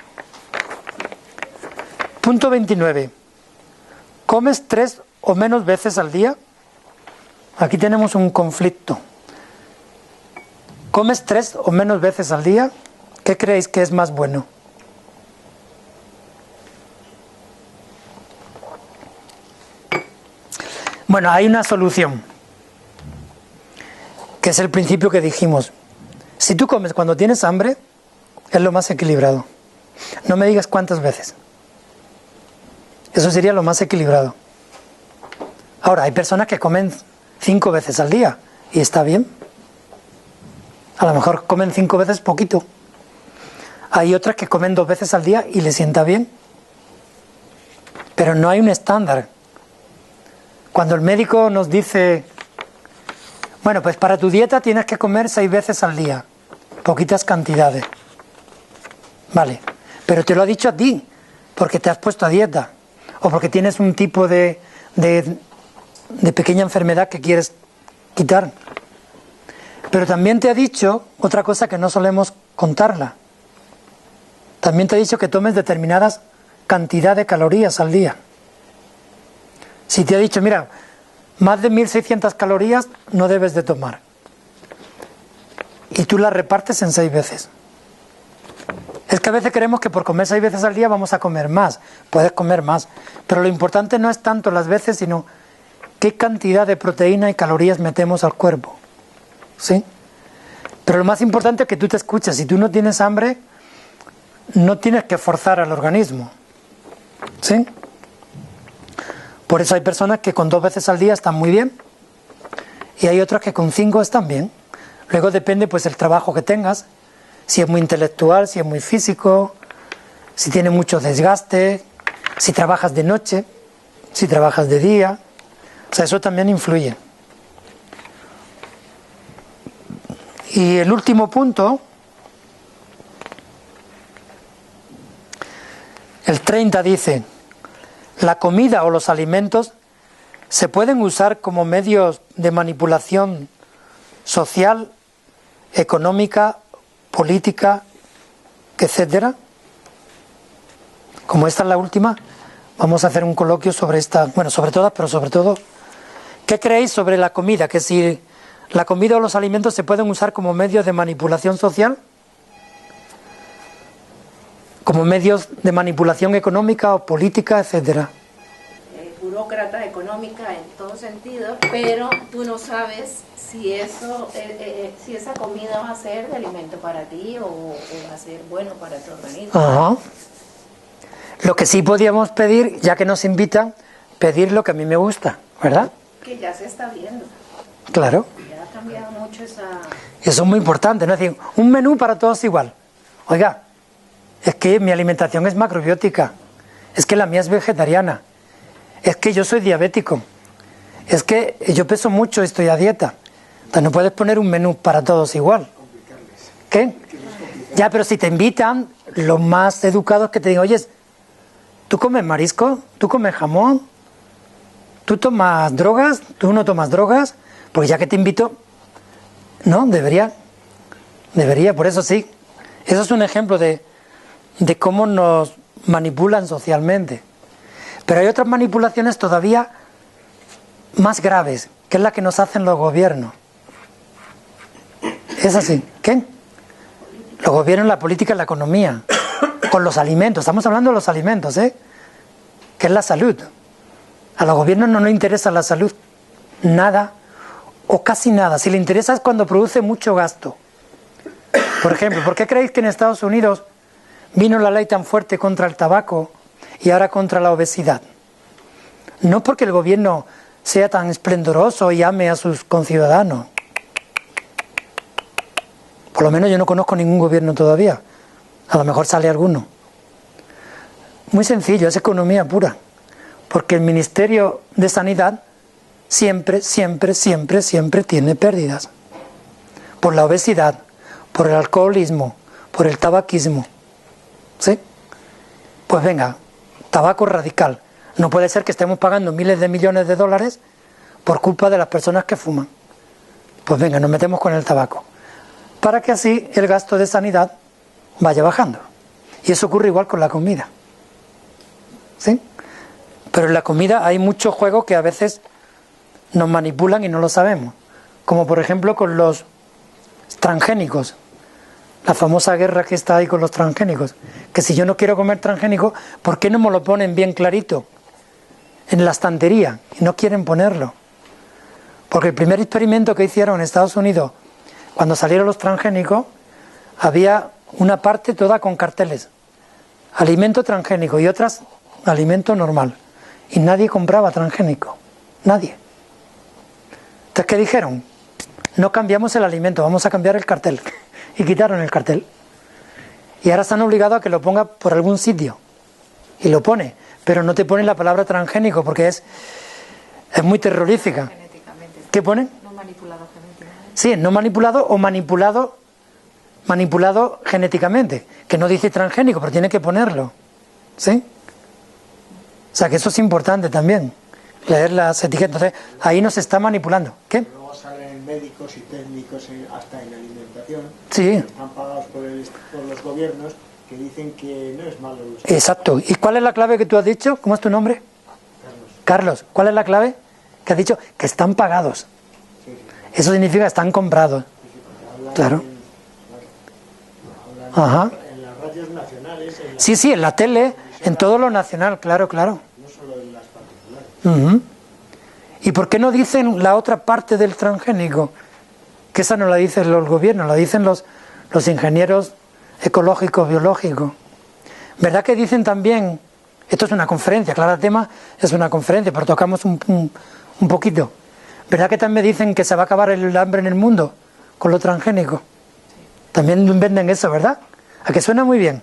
Punto 29. ¿Comes 3 o menos veces al día? Aquí tenemos un conflicto. ¿Comes 3 o menos veces al día? ¿Qué creéis que es más bueno? Bueno, hay una solución, que es el principio que dijimos. Si tú comes cuando tienes hambre, es lo más equilibrado. No me digas cuántas veces. Eso sería lo más equilibrado. Ahora, hay personas que comen 5 veces al día y está bien. A lo mejor comen 5 veces poquito. Hay otras que comen 2 veces al día y les sienta bien. Pero no hay un estándar. Cuando el médico nos dice, bueno, pues para tu dieta tienes que comer 6 veces al día, poquitas cantidades. Vale, pero te lo ha dicho a ti, porque te has puesto a dieta, o porque tienes un tipo de pequeña enfermedad que quieres quitar. Pero también te ha dicho otra cosa que no solemos contarla. También te ha dicho que tomes determinadas cantidad de calorías al día. Si te ha dicho, mira, más de 1600 calorías no debes de tomar. Y tú las repartes en 6 veces. Es que a veces creemos que por comer 6 veces al día vamos a comer más. Puedes comer más. Pero lo importante no es tanto las veces, sino qué cantidad de proteína y calorías metemos al cuerpo. ¿Sí? Pero lo más importante es que tú te escuches. Si tú no tienes hambre, no tienes que forzar al organismo. ¿Sí? Por eso hay personas que con 2 veces al día están muy bien y hay otras que con 5 están bien. Luego depende pues el trabajo que tengas, si es muy intelectual, si es muy físico, si tiene mucho desgaste, si trabajas de noche, si trabajas de día. O sea, eso también influye. Y el último punto, el 30 dice: la comida o los alimentos se pueden usar como medios de manipulación social, económica, política, etcétera. Como esta es la última, vamos a hacer un coloquio sobre esta, bueno, sobre todas, pero sobre todo, ¿qué creéis sobre la comida? Que si la comida o los alimentos se pueden usar como medios de manipulación social, como medios de manipulación económica o política, etcétera. Burócrata, económica en todo sentido, pero tú no sabes si eso, si esa comida va a ser de alimento para ti o va a ser bueno para tu organismo. Ajá. Lo que sí podíamos pedir, ya que nos invitan, pedir lo que a mí me gusta, ¿verdad? Que ya se está viendo. Claro. Ya ha cambiado mucho esa... Eso es muy importante, ¿no? Es decir, un menú para todos igual. Oiga, es que mi alimentación es macrobiótica, es que la mía es vegetariana, es que yo soy diabético, es que yo peso mucho y estoy a dieta. Entonces no puedes poner un menú para todos igual. ¿Qué? Ya, pero si te invitan, lo más educado es que te digan: oye, ¿tú comes marisco? ¿Tú comes jamón? ¿Tú tomas drogas? ¿Tú no tomas drogas? Pues ya que te invito, no, debería, por eso sí. Eso es un ejemplo de cómo nos manipulan socialmente. Pero hay otras manipulaciones todavía más graves, que es la que nos hacen los gobiernos. Es así. ¿Qué? Los gobiernos, la política, la economía, con los alimentos. Estamos hablando de los alimentos, ¿eh? Que es la salud. A los gobiernos no nos interesa la salud, nada o casi nada. Si le interesa es cuando produce mucho gasto. Por ejemplo, ¿por qué creéis que en Estados Unidos vino la ley tan fuerte contra el tabaco y ahora contra la obesidad? No porque el gobierno sea tan esplendoroso y ame a sus conciudadanos. Por lo menos yo no conozco ningún gobierno todavía. A lo mejor sale alguno. Muy sencillo, es economía pura. Porque el Ministerio de Sanidad siempre tiene pérdidas. Por la obesidad, por el alcoholismo, por el tabaquismo. ¿Sí? Pues venga, tabaco radical. No puede ser que estemos pagando miles de millones de dólares por culpa de las personas que fuman. Pues venga, nos metemos con el tabaco. Para que así el gasto de sanidad vaya bajando. Y eso ocurre igual con la comida. ¿Sí? Pero en la comida hay mucho juego que a veces nos manipulan y no lo sabemos. Como por ejemplo con los transgénicos. La famosa guerra que está ahí con los transgénicos. Que si yo no quiero comer transgénico, ¿por qué no me lo ponen bien clarito en la estantería? Y no quieren ponerlo. Porque el primer experimento que hicieron en Estados Unidos, cuando salieron los transgénicos, había una parte toda con carteles. Alimento transgénico y otras alimento normal. Y nadie compraba transgénico. Nadie. Entonces, ¿qué dijeron? No cambiamos el alimento, vamos a cambiar el cartel. Y quitaron el cartel. Y ahora están obligados a que lo ponga por algún sitio. Y lo pone. Pero no te pone la palabra transgénico porque es muy terrorífica. Genéticamente. ¿Qué pone? No manipulado genéticamente. Sí, no manipulado o manipulado genéticamente. Que no dice transgénico, pero tiene que ponerlo. ¿Sí? O sea que eso es importante también. Leer las etiquetas. Entonces, ahí nos está manipulando. ¿Qué? Luego salen médicos y técnicos hasta en alimentación. Sí. Que están pagados por los gobiernos, que dicen que no es malo. Exacto. ¿Y cuál es la clave que tú has dicho? ¿Cómo es tu nombre? Carlos. ¿Cuál es la clave que has dicho? Que están pagados. Sí, sí. Eso significa que están comprados. Claro. Ajá. En las radios nacionales. Sí, en la tele, en todo lo nacional, claro. No solo en las particulares. ¿Y por qué no dicen la otra parte del transgénico? Que esa no la dicen los gobiernos, la dicen los ingenieros ecológicos, biológicos. ¿Verdad que dicen también, esto es una conferencia, claro, el tema es una conferencia, pero tocamos un poquito. ¿Verdad que también dicen que se va a acabar el hambre en el mundo con lo transgénico? También venden eso, ¿verdad? ¿A que suena muy bien?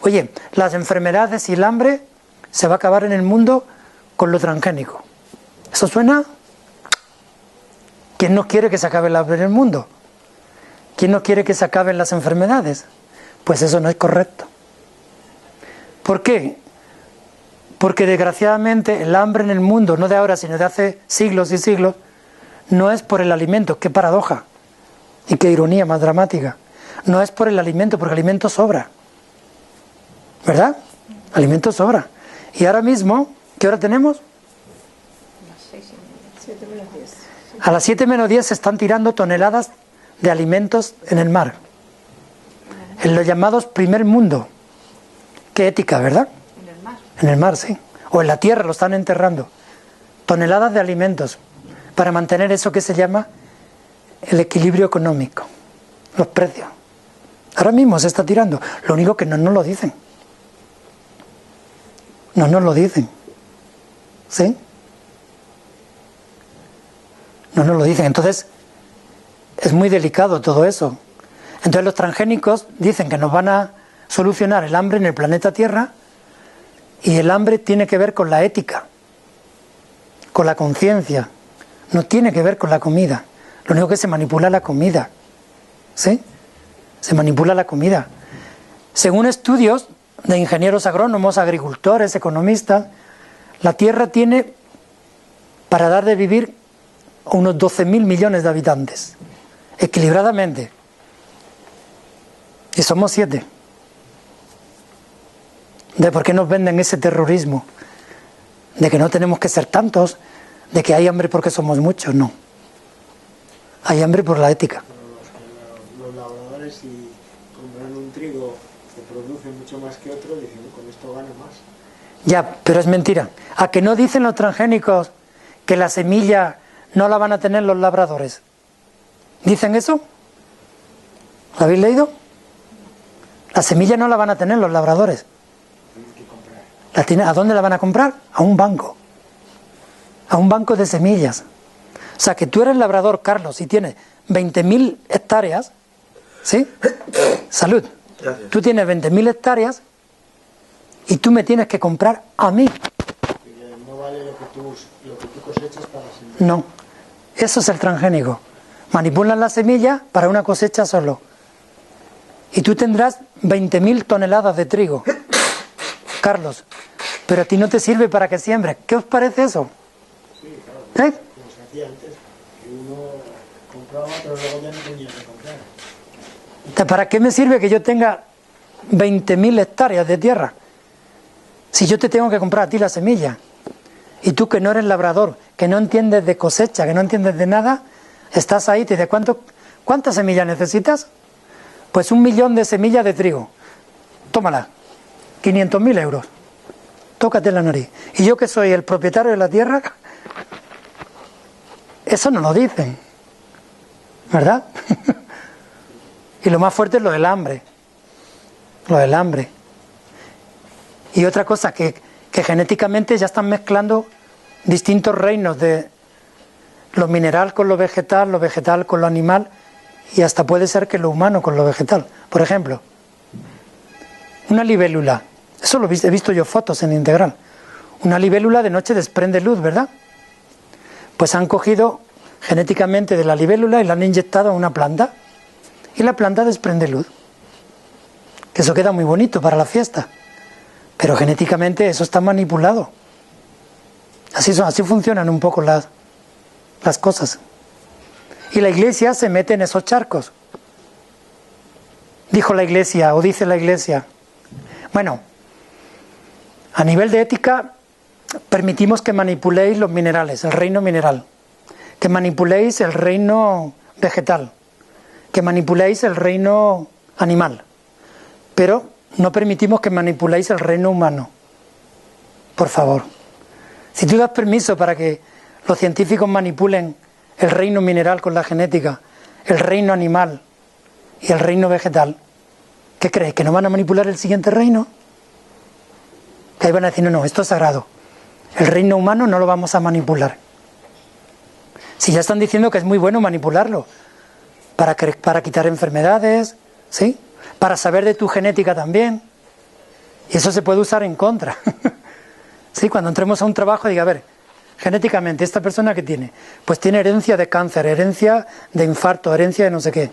Oye, las enfermedades y el hambre se va a acabar en el mundo con lo transgénico. ¿Eso suena? ¿Quién no quiere que se acabe el hambre en el mundo? ¿Quién no quiere que se acaben las enfermedades? Pues eso no es correcto. ¿Por qué? Porque desgraciadamente el hambre en el mundo, no de ahora, sino de hace siglos y siglos, no es por el alimento. ¡Qué paradoja! Y qué ironía más dramática. No es por el alimento, porque el alimento sobra. ¿Verdad? Alimento sobra. Y ahora mismo, ¿qué hora tenemos? A las 7 menos 10 se están tirando toneladas de alimentos en el mar. En los llamados primer mundo. Qué ética, ¿verdad? En el mar. En el mar, sí. O en la tierra lo están enterrando. Toneladas de alimentos para mantener eso que se llama el equilibrio económico. Los precios. Ahora mismo se está tirando. Lo único que no nos lo dicen. No nos lo dicen. ¿Sí? No nos lo dicen. Entonces, es muy delicado todo eso. Entonces los transgénicos dicen que nos van a solucionar el hambre en el planeta Tierra, y el hambre tiene que ver con la ética, con la conciencia, no tiene que ver con la comida. Lo único que se manipula es la comida. ¿Sí? Se manipula la comida. Según estudios de ingenieros agrónomos, agricultores, economistas, la Tierra tiene, para dar de vivir, unos 12.000 millones de habitantes, equilibradamente. Y somos 7. ¿De por qué nos venden ese terrorismo? De que no tenemos que ser tantos, de que hay hambre porque somos muchos. No. Hay hambre por la ética. Los labradores, si compran un trigo que produce mucho más que otro, dicen, con esto gano más. Ya, pero es mentira. ¿A que no dicen los transgénicos que la semilla no la van a tener los labradores? ¿Dicen eso? ¿Lo habéis leído? La semilla no la van a tener los labradores. ¿A dónde la van a comprar? A un banco. A un banco de semillas. O sea, que tú eres labrador, Carlos, y tienes 20.000 hectáreas, ¿sí? Salud. Gracias. Tú tienes 20.000 hectáreas y tú me tienes que comprar a mí. No vale lo que tú cosechas para sembrar. No. Eso es el transgénico. Manipulan la semilla para una cosecha solo. Y tú tendrás 20.000 toneladas de trigo, Carlos, pero a ti no te sirve para que siembres. ¿Qué os parece eso? Sí, claro. ¿Eh? Como se hacía antes, que uno compraba, pero luego ya no tenía que comprar. ¿Para qué me sirve que yo tenga 20.000 hectáreas de tierra? Si yo te tengo que comprar a ti la semilla, y tú que no eres labrador, que no entiendes de cosecha, que no entiendes de nada, estás ahí, te dices, ¿cuántas semillas necesitas? Pues 1 millón de semillas de trigo. Tómala. 500.000 euros. Tócate la nariz. Y yo que soy el propietario de la tierra, eso no lo dicen. ¿Verdad? Y lo más fuerte es lo del hambre. Lo del hambre. Y otra cosa, que genéticamente ya están mezclando distintos reinos de lo mineral con lo vegetal con lo animal, y hasta puede ser que lo humano con lo vegetal. Por ejemplo, una libélula. Eso lo he visto yo fotos en Integral. Una libélula de noche desprende luz, ¿verdad? Pues han cogido genéticamente de la libélula y la han inyectado a una planta. Y la planta desprende luz. Que eso queda muy bonito para la fiesta. Pero genéticamente eso está manipulado. Así funcionan un poco las cosas. Y la Iglesia se mete en esos charcos. Dijo la Iglesia, o dice la Iglesia. Bueno, a nivel de ética, permitimos que manipuléis los minerales, el reino mineral. Que manipuléis el reino vegetal. Que manipuléis el reino animal. Pero no permitimos que manipuléis el reino humano. Por favor. Si tú das permiso para que los científicos manipulen el reino mineral con la genética, el reino animal y el reino vegetal, ¿qué crees? ¿Que no van a manipular el siguiente reino? Que ahí van a decir, no, no, esto es sagrado. El reino humano no lo vamos a manipular. Si ya están diciendo que es muy bueno manipularlo, para quitar enfermedades, ¿sí? Para saber de tu genética también. Y eso se puede usar en contra. ¿Sí? Cuando entremos a un trabajo, diga, a ver, genéticamente, ¿esta persona qué tiene? Pues tiene herencia de cáncer, herencia de infarto, herencia de no sé qué.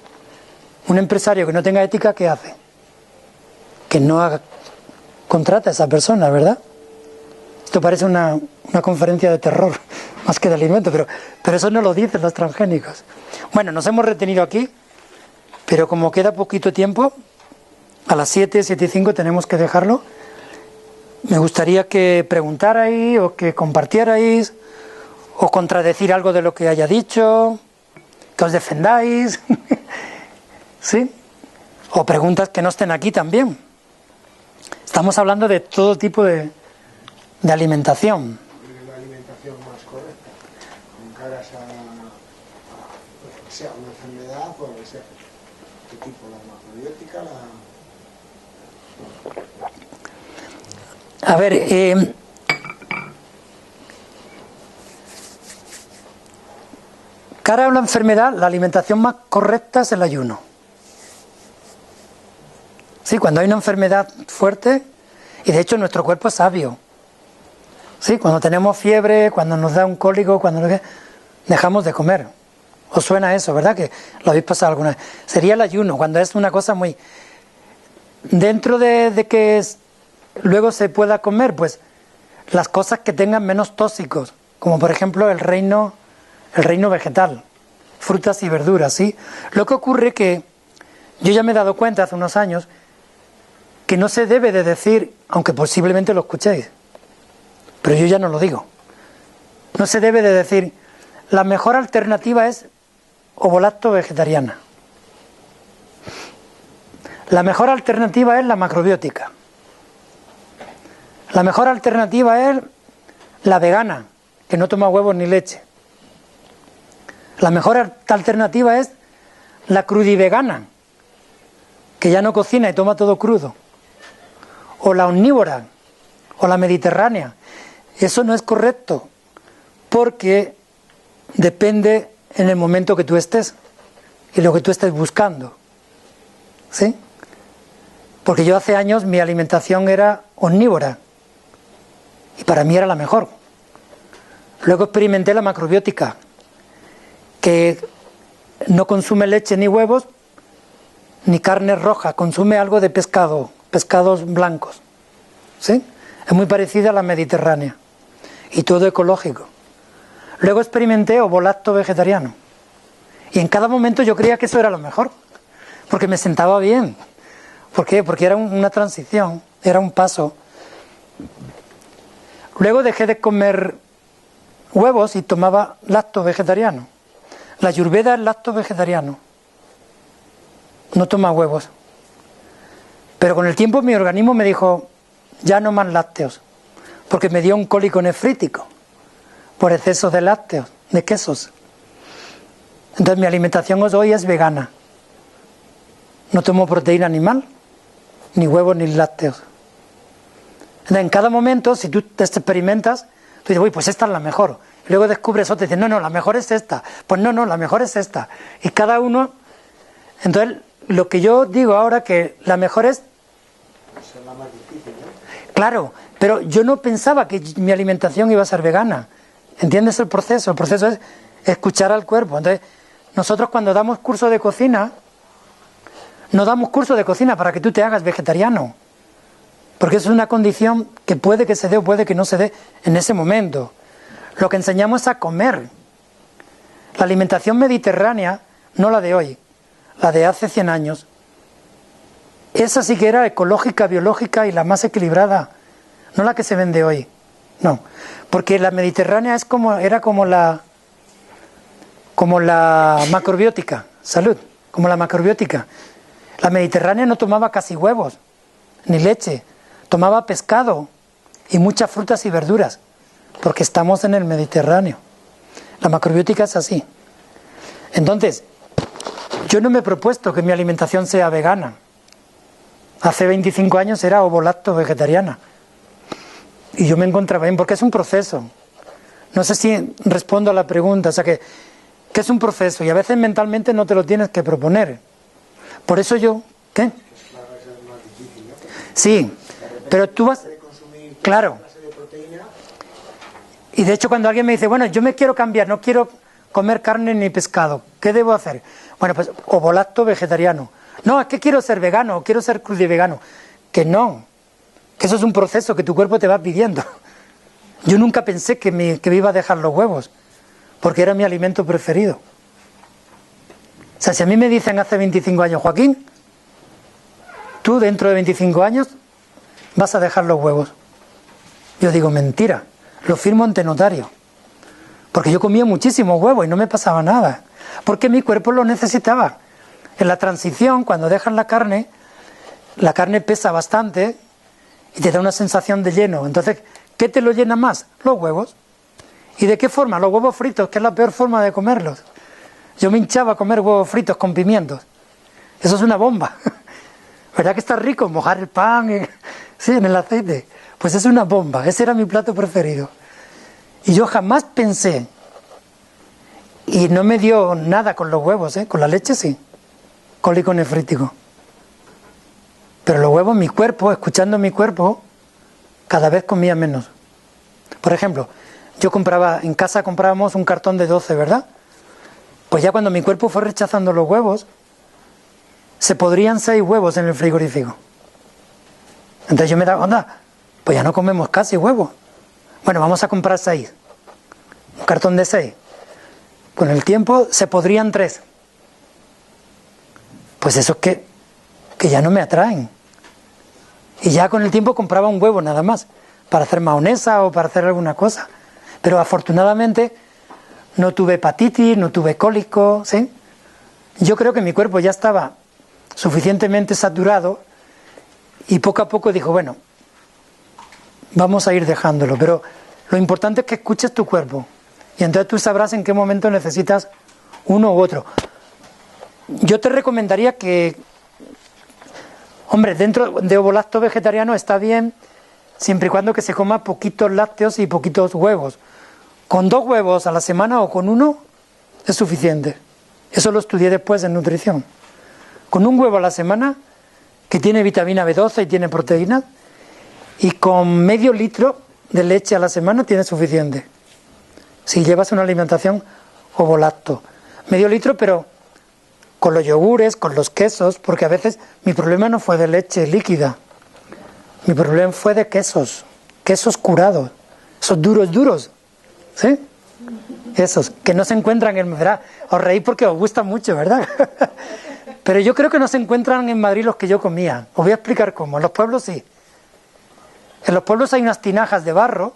Un empresario que no tenga ética, ¿qué hace? Que no contrata a esa persona, ¿verdad? Esto parece una conferencia de terror, más que de alimento, pero eso no lo dicen los transgénicos. Bueno, nos hemos retenido aquí, pero como queda poquito tiempo, a las 7:05 tenemos que dejarlo. Me gustaría que preguntarais o que compartierais o contradecir algo de lo que haya dicho, que os defendáis, ¿sí? O preguntas que no estén aquí también. Estamos hablando de todo tipo de alimentación. La alimentación más correcta, con caras a lo que sea, una enfermedad o lo que sea. ¿Qué tipo? ¿La macrobiótica? A ver, cara a una enfermedad, la alimentación más correcta es el ayuno. Sí, cuando hay una enfermedad fuerte, y de hecho nuestro cuerpo es sabio. Sí, cuando tenemos fiebre, cuando nos da un cólico, dejamos de comer. ¿Os suena eso, verdad? Que lo habéis pasado alguna vez. Sería el ayuno, cuando es una cosa muy... Dentro de que luego se pueda comer, pues las cosas que tengan menos tóxicos, como por ejemplo el reino vegetal, frutas y verduras, ¿sí? Lo que ocurre que yo ya me he dado cuenta hace unos años que no se debe de decir, aunque posiblemente lo escuchéis, pero yo ya no lo digo. No se debe de decir, la mejor alternativa es ovolacto vegetariana. La mejor alternativa es la macrobiótica. La mejor alternativa es la vegana, que no toma huevos ni leche. La mejor alternativa es la crudivegana, que ya no cocina y toma todo crudo. O la omnívora, o la mediterránea. Eso no es correcto, porque depende en el momento que tú estés y lo que tú estés buscando. ¿Sí? Porque yo hace años mi alimentación era omnívora y para mí era la mejor. Luego experimenté la macrobiótica, que no consume leche ni huevos ni carne roja, consume algo de pescado, pescados blancos. ¿Sí? Es muy parecida a la mediterránea y todo ecológico. Luego experimenté ovolacto vegetariano y en cada momento yo creía que eso era lo mejor, porque me sentaba bien. ¿Por qué? Porque era una transición, era un paso. Luego dejé de comer huevos y tomaba lacto vegetariano. La Ayurveda es lacto vegetariano, no toma huevos. Pero con el tiempo mi organismo me dijo, ya no más lácteos, porque me dio un cólico nefrítico por exceso de lácteos, de quesos. Entonces mi alimentación hoy es vegana. No tomo proteína animal, ni huevos ni lácteos. Entonces, en cada momento, si tú te experimentas, tú dices, uy, pues esta es la mejor. Y luego descubres otra y dices, no, no, la mejor es esta. Pues no, no, la mejor es esta. Y cada uno... Entonces, lo que yo digo ahora que la mejor es... Esa es la más difícil, ¿no? Claro, pero yo no pensaba que mi alimentación iba a ser vegana. ¿Entiendes el proceso? El proceso es escuchar al cuerpo. Entonces, nosotros cuando damos curso de cocina, no damos curso de cocina para que tú te hagas vegetariano, porque eso es una condición que puede que se dé o puede que no se dé en ese momento. Lo que enseñamos es a comer. La alimentación mediterránea, no la de hoy, la de hace 100 años, esa sí que era ecológica, biológica y la más equilibrada, no la que se vende hoy, no, porque la mediterránea era como la macrobiótica, salud, como la macrobiótica. La mediterránea no tomaba casi huevos, ni leche, tomaba pescado y muchas frutas y verduras, porque estamos en el Mediterráneo. La macrobiótica es así. Entonces, yo no me he propuesto que mi alimentación sea vegana. Hace 25 años era ovo-lacto vegetariana. Y yo me encontraba bien, porque es un proceso. No sé si respondo a la pregunta, o sea que es un proceso y a veces mentalmente no te lo tienes que proponer. Por eso yo, ¿qué? Sí, pero tú vas, claro. Y de hecho cuando alguien me dice, bueno, yo me quiero cambiar, no quiero comer carne ni pescado, ¿qué debo hacer? Bueno, pues ovo-lacto vegetariano. No, es que quiero ser vegano, o quiero ser crudivegano. Que no, que eso es un proceso que tu cuerpo te va pidiendo. Yo nunca pensé que me iba a dejar los huevos, porque era mi alimento preferido. O sea, si a mí me dicen hace 25 años, Joaquín, tú dentro de 25 años vas a dejar los huevos. Yo digo, mentira, lo firmo ante notario. Porque yo comía muchísimos huevos y no me pasaba nada. Porque mi cuerpo lo necesitaba. En la transición, cuando dejas la carne pesa bastante y te da una sensación de lleno. Entonces, ¿qué te lo llena más? Los huevos. ¿Y de qué forma? Los huevos fritos, que es la peor forma de comerlos. Yo me hinchaba a comer huevos fritos con pimientos. Eso es una bomba. ¿Verdad que está rico? Mojar el pan sí, en el aceite. Pues es una bomba. Ese era mi plato preferido. Y yo jamás pensé, y no me dio nada con los huevos, con la leche sí, cólico nefrítico. Pero los huevos, mi cuerpo, escuchando mi cuerpo, cada vez comía menos. Por ejemplo, en casa comprábamos un cartón de 12, ¿verdad? Pues ya cuando mi cuerpo fue rechazando los huevos, se podrían 6 huevos en el frigorífico. Entonces yo me daba, onda, pues ya no comemos casi huevos. Bueno, vamos a comprar 6. Un cartón de 6. Con el tiempo se podrían 3. Pues eso es que ya no me atraen. Y ya con el tiempo compraba un huevo nada más, para hacer mahonesa o para hacer alguna cosa. Pero afortunadamente no tuve hepatitis, no tuve cólico, ¿sí? Yo creo que mi cuerpo ya estaba suficientemente saturado y poco a poco dijo, bueno, vamos a ir dejándolo. Pero lo importante es que escuches tu cuerpo y entonces tú sabrás en qué momento necesitas uno u otro. Yo te recomendaría que, hombre, dentro de ovo-lacto vegetariano está bien siempre y cuando que se coma poquitos lácteos y poquitos huevos. Con 2 huevos a la semana o con 1 es suficiente. Eso lo estudié después en nutrición. Con 1 huevo a la semana, que tiene vitamina B12 y tiene proteína, y con medio litro de leche a la semana tiene suficiente. Si llevas una alimentación ovo-lacto. Medio litro, pero con los yogures, con los quesos, porque a veces mi problema no fue de leche líquida. Mi problema fue de quesos curados, esos duros, ¿sí? Esos, que no se encuentran en Madrid. Os reís porque os gusta mucho, ¿verdad? Pero yo creo que no se encuentran en Madrid los que yo comía. Os voy a explicar cómo. En los pueblos sí. En los pueblos hay unas tinajas de barro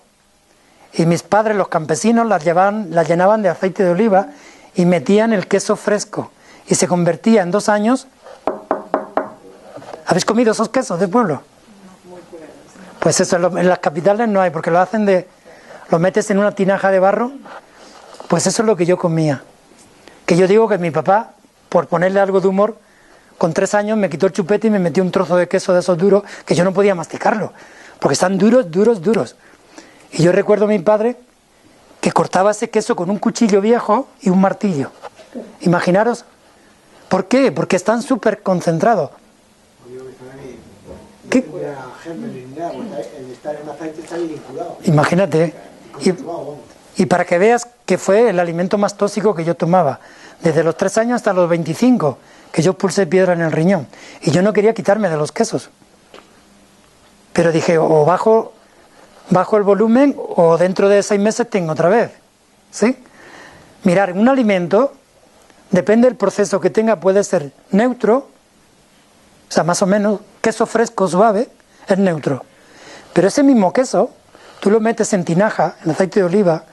y mis padres, los campesinos, las llenaban de aceite de oliva y metían el queso fresco. Y se convertía en 2 años. ¿Habéis comido esos quesos de pueblo? Pues eso, en las capitales no hay, porque lo metes en una tinaja de barro. Pues eso es lo que yo comía. Que yo digo que mi papá, por ponerle algo de humor, con 3 años me quitó el chupete y me metió un trozo de queso de esos duros, que yo no podía masticarlo, porque están duros. Y yo recuerdo a mi padre que cortaba ese queso con un cuchillo viejo y un martillo. Imaginaros. ¿Por qué? Porque están súper concentrados. ¿Qué? Imagínate. Y para que veas que fue el alimento más tóxico que yo tomaba. Desde los 3 años hasta los 25, que yo pulsé piedra en el riñón. Y yo no quería quitarme de los quesos. Pero dije, o bajo el volumen, o dentro de 6 meses tengo otra vez. ¿Sí? Mirar, un alimento, depende del proceso que tenga, puede ser neutro, o sea, más o menos, queso fresco suave, es neutro. Pero ese mismo queso, tú lo metes en tinaja, en aceite de oliva,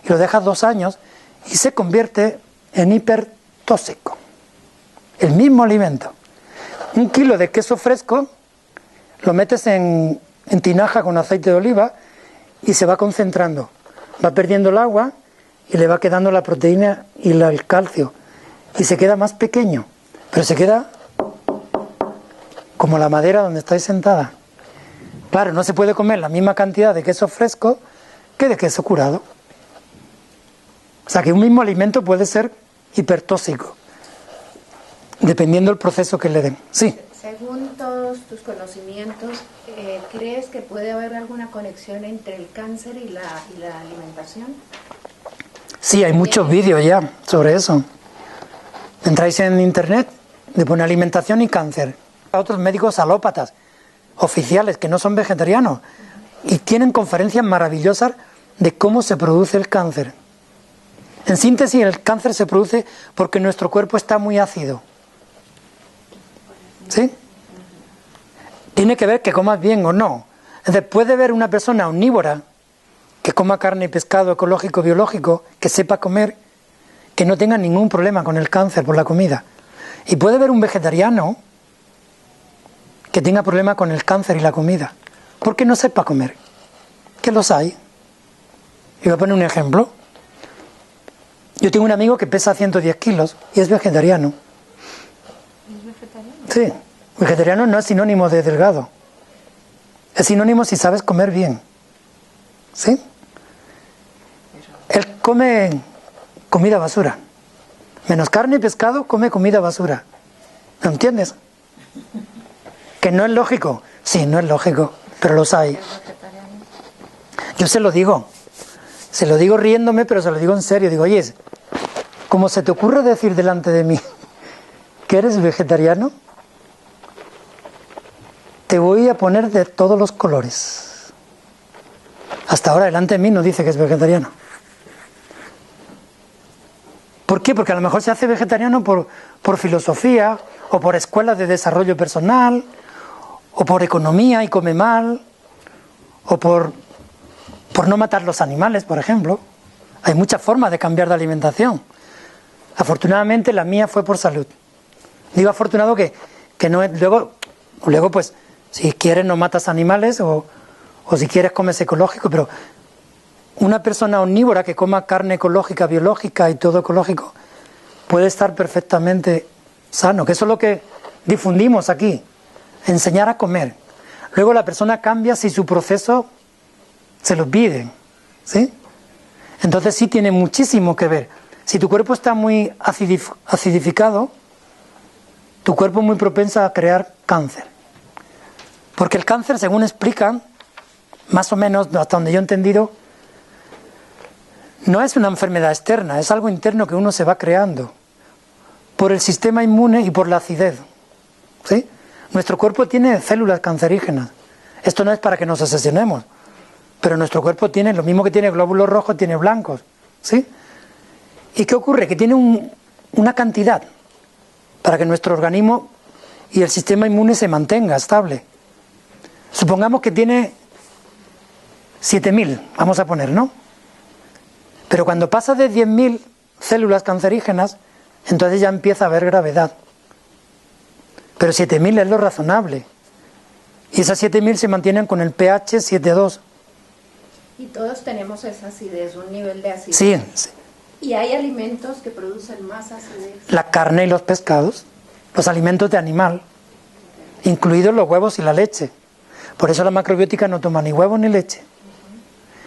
y lo dejas 2 años, y se convierte en hipertóxico. El mismo alimento. 1 kilo de queso fresco, lo metes en tinaja con aceite de oliva, y se va concentrando. Va perdiendo el agua, y le va quedando la proteína y el calcio. Y se queda más pequeño, pero se queda como la madera donde estáis sentada. Claro, no se puede comer la misma cantidad de queso fresco que de queso curado. O sea que un mismo alimento puede ser hipertóxico, dependiendo del proceso que le den. Sí. Según todos tus conocimientos, ¿crees que puede haber alguna conexión entre el cáncer y la alimentación? Sí, hay muchos vídeos ya sobre eso. Entráis en internet, le pone alimentación y cáncer. A otros médicos alópatas, oficiales, que no son vegetarianos, y tienen conferencias maravillosas de cómo se produce el cáncer. En síntesis, el cáncer se produce porque nuestro cuerpo está muy ácido. ¿Sí? Tiene que ver que comas bien o no. Entonces, puede ver una persona omnívora que coma carne y pescado ecológico, biológico, que sepa comer, que no tenga ningún problema con el cáncer por la comida. Y puede ver un vegetariano que tenga problema con el cáncer y la comida, porque no sepa comer. Que los hay. Y voy a poner un ejemplo. Yo tengo un amigo que pesa 110 kilos y es vegetariano. ¿Es vegetariano? Sí, vegetariano no es sinónimo de delgado. Es sinónimo si sabes comer bien. ¿Sí? Él come comida basura. Menos carne y pescado, come comida basura. ¿No entiendes? Que no es lógico. Sí, no es lógico, pero los hay. Yo se lo digo riéndome, pero se lo digo en serio. Digo, oye, ¿cómo se te ocurre decir delante de mí que eres vegetariano? Te voy a poner de todos los colores. Hasta ahora delante de mí no dice que es vegetariano. ¿Por qué? Porque a lo mejor se hace vegetariano por filosofía, o por escuelas de desarrollo personal, o por economía y come mal, o por no matar los animales, por ejemplo. Hay muchas formas de cambiar de alimentación. Afortunadamente la mía fue por salud. Digo afortunado que no es... Luego pues, si quieres no matas animales, o si quieres comes ecológico, pero una persona omnívora que coma carne ecológica, biológica y todo ecológico, puede estar perfectamente sano, que eso es lo que difundimos aquí, enseñar a comer. Luego la persona cambia si su proceso se lo pide, ¿sí? Entonces sí tiene muchísimo que ver. Si tu cuerpo está muy acidificado, tu cuerpo es muy propenso a crear cáncer. Porque el cáncer, según explican, más o menos, hasta donde yo he entendido, no es una enfermedad externa, es algo interno que uno se va creando por el sistema inmune y por la acidez, ¿sí? Nuestro cuerpo tiene células cancerígenas. Esto no es para que nos obsesionemos, pero nuestro cuerpo tiene lo mismo que tiene glóbulos rojos, tiene blancos, ¿sí? ¿Y qué ocurre? Que tiene una cantidad para que nuestro organismo y el sistema inmune se mantenga estable. Supongamos que tiene 7.000, vamos a poner, ¿no? Pero cuando pasa de 10.000 células cancerígenas, entonces ya empieza a haber gravedad. Pero 7.000 es lo razonable. Y esas 7.000 se mantienen con el pH 7,2. Y todos tenemos esa acidez, un nivel de acidez. Sí, sí. Y hay alimentos que producen más acidez. La carne y los pescados, los alimentos de animal, incluidos los huevos y la leche. Por eso la macrobiótica no toma ni huevos ni leche,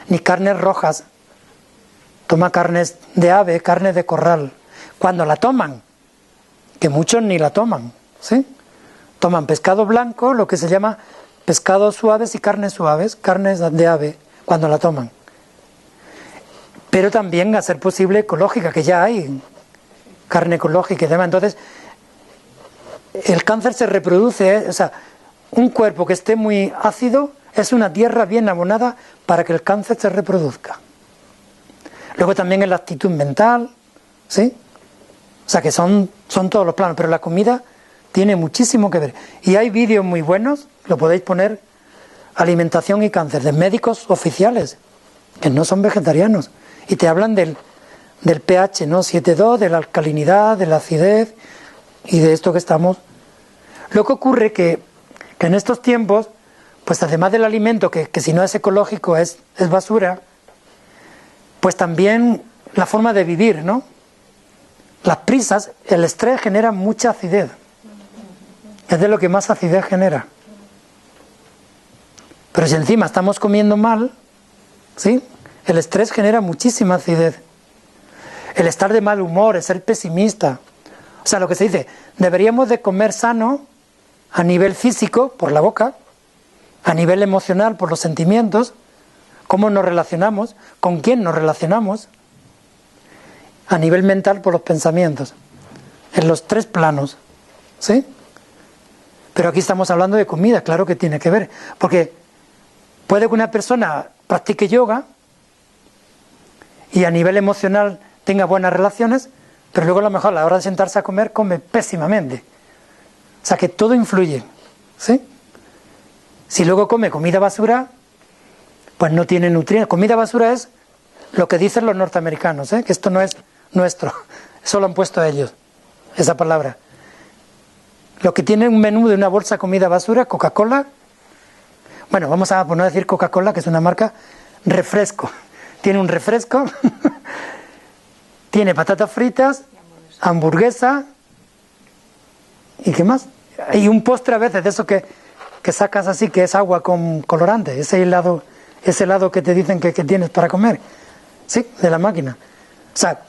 ni carnes rojas. Toma carnes de ave, carne de corral. Cuando la toman, que muchos ni la toman, ¿sí? Toman pescado blanco, lo que se llama pescados suaves y carnes suaves, carnes de ave, cuando la toman. Pero también, a ser posible, ecológica, que ya hay carne ecológica y demás. Entonces, el cáncer se reproduce, o sea, un cuerpo que esté muy ácido es una tierra bien abonada para que el cáncer se reproduzca. Luego también en la actitud mental, ¿sí? O sea que son todos los planos, pero la comida tiene muchísimo que ver. Y hay vídeos muy buenos, lo podéis poner, alimentación y cáncer, de médicos oficiales, que no son vegetarianos, y te hablan del pH, ¿no? 7,2, de la alcalinidad, de la acidez, y de esto que estamos. Lo que ocurre que en estos tiempos, pues además del alimento, que si no es ecológico es basura, pues también la forma de vivir, ¿no? Las prisas, el estrés genera mucha acidez. Es de lo que más acidez genera. Pero si encima estamos comiendo mal, ¿sí? El estrés genera muchísima acidez. El estar de mal humor, el ser pesimista. O sea, lo que se dice, deberíamos de comer sano a nivel físico, por la boca, a nivel emocional, por los sentimientos, cómo nos relacionamos, con quién nos relacionamos, a nivel mental, por los pensamientos. En los tres planos, ¿sí? Pero aquí estamos hablando de comida, claro que tiene que ver, porque puede que una persona practique yoga y a nivel emocional tenga buenas relaciones, pero luego a lo mejor a la hora de sentarse a comer come pésimamente. O sea que todo influye, ¿sí? Si luego come comida basura, pues no tiene nutrientes. Comida basura es lo que dicen los norteamericanos, ¿eh? Que esto no es nuestro, eso lo han puesto ellos, esa palabra. Lo que tiene un menú de una bolsa de comida basura, Coca-Cola, bueno, vamos a por no decir Coca-Cola, que es una marca, refresco. Tiene un refresco, tiene patatas fritas, hamburguesa, ¿y qué más? Y un postre a veces de eso que sacas así, que es agua con colorante, ese helado que te dicen que tienes para comer, ¿sí? De la máquina. O sea,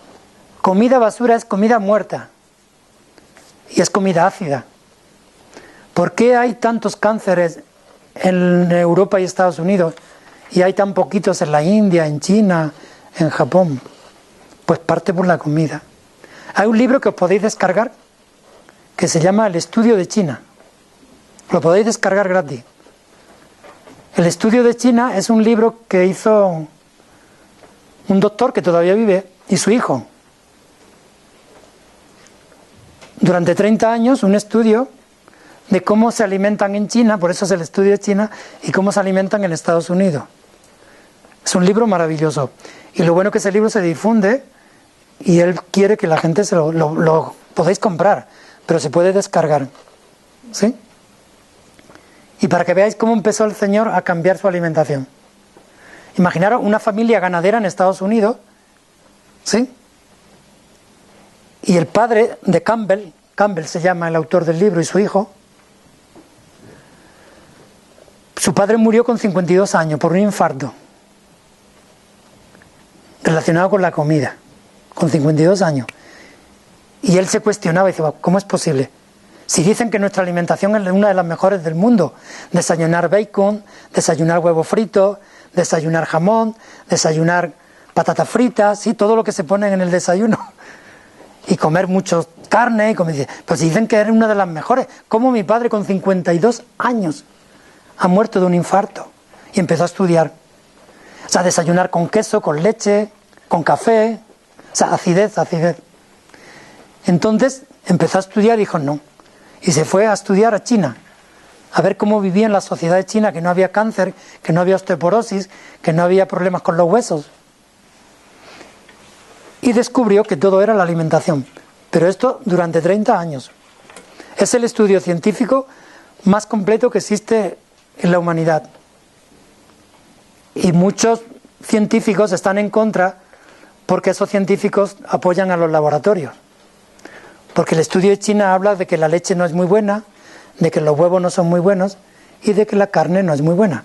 comida basura es comida muerta y es comida ácida. ¿Por qué hay tantos cánceres en Europa y Estados Unidos y hay tan poquitos en la India, en China, en Japón? Pues parte por la comida. Hay un libro que os podéis descargar que se llama El Estudio de China. Lo podéis descargar gratis. El Estudio de China es un libro que hizo un doctor que todavía vive y su hijo. Durante 30 años, un estudio de cómo se alimentan en China, por eso es el Estudio de China, y cómo se alimentan en Estados Unidos. Es un libro maravilloso. Y lo bueno es que ese libro se difunde y él quiere que la gente lo podéis comprar, pero se puede descargar. ¿Sí? Y para que veáis cómo empezó el Señor a cambiar su alimentación. Imaginaros una familia ganadera en Estados Unidos, ¿sí? Y el padre de Campbell se llama el autor del libro, y su hijo, su padre murió con 52 años por un infarto relacionado con la comida, con 52 años. Y él se cuestionaba y decía, ¿cómo es posible? Si dicen que nuestra alimentación es una de las mejores del mundo, desayunar bacon, desayunar huevo frito, desayunar jamón, desayunar patatas fritas, ¿sí? Todo lo que se pone en el desayuno, y comer mucho carne, pues dicen que es una de las mejores. ¿Cómo mi padre con 52 años ha muerto de un infarto? Y empezó a estudiar. O sea, desayunar con queso, con leche, con café, o sea, acidez. Entonces empezó a estudiar y dijo no. Y se fue a estudiar a China, a ver cómo vivía en la sociedad de China, que no había cáncer, que no había osteoporosis, que no había problemas con los huesos. Y descubrió que todo era la alimentación. Pero esto durante 30 años. Es el estudio científico más completo que existe en la humanidad. Y muchos científicos están en contra porque esos científicos apoyan a los laboratorios. Porque el estudio de China habla de que la leche no es muy buena, de que los huevos no son muy buenos y de que la carne no es muy buena.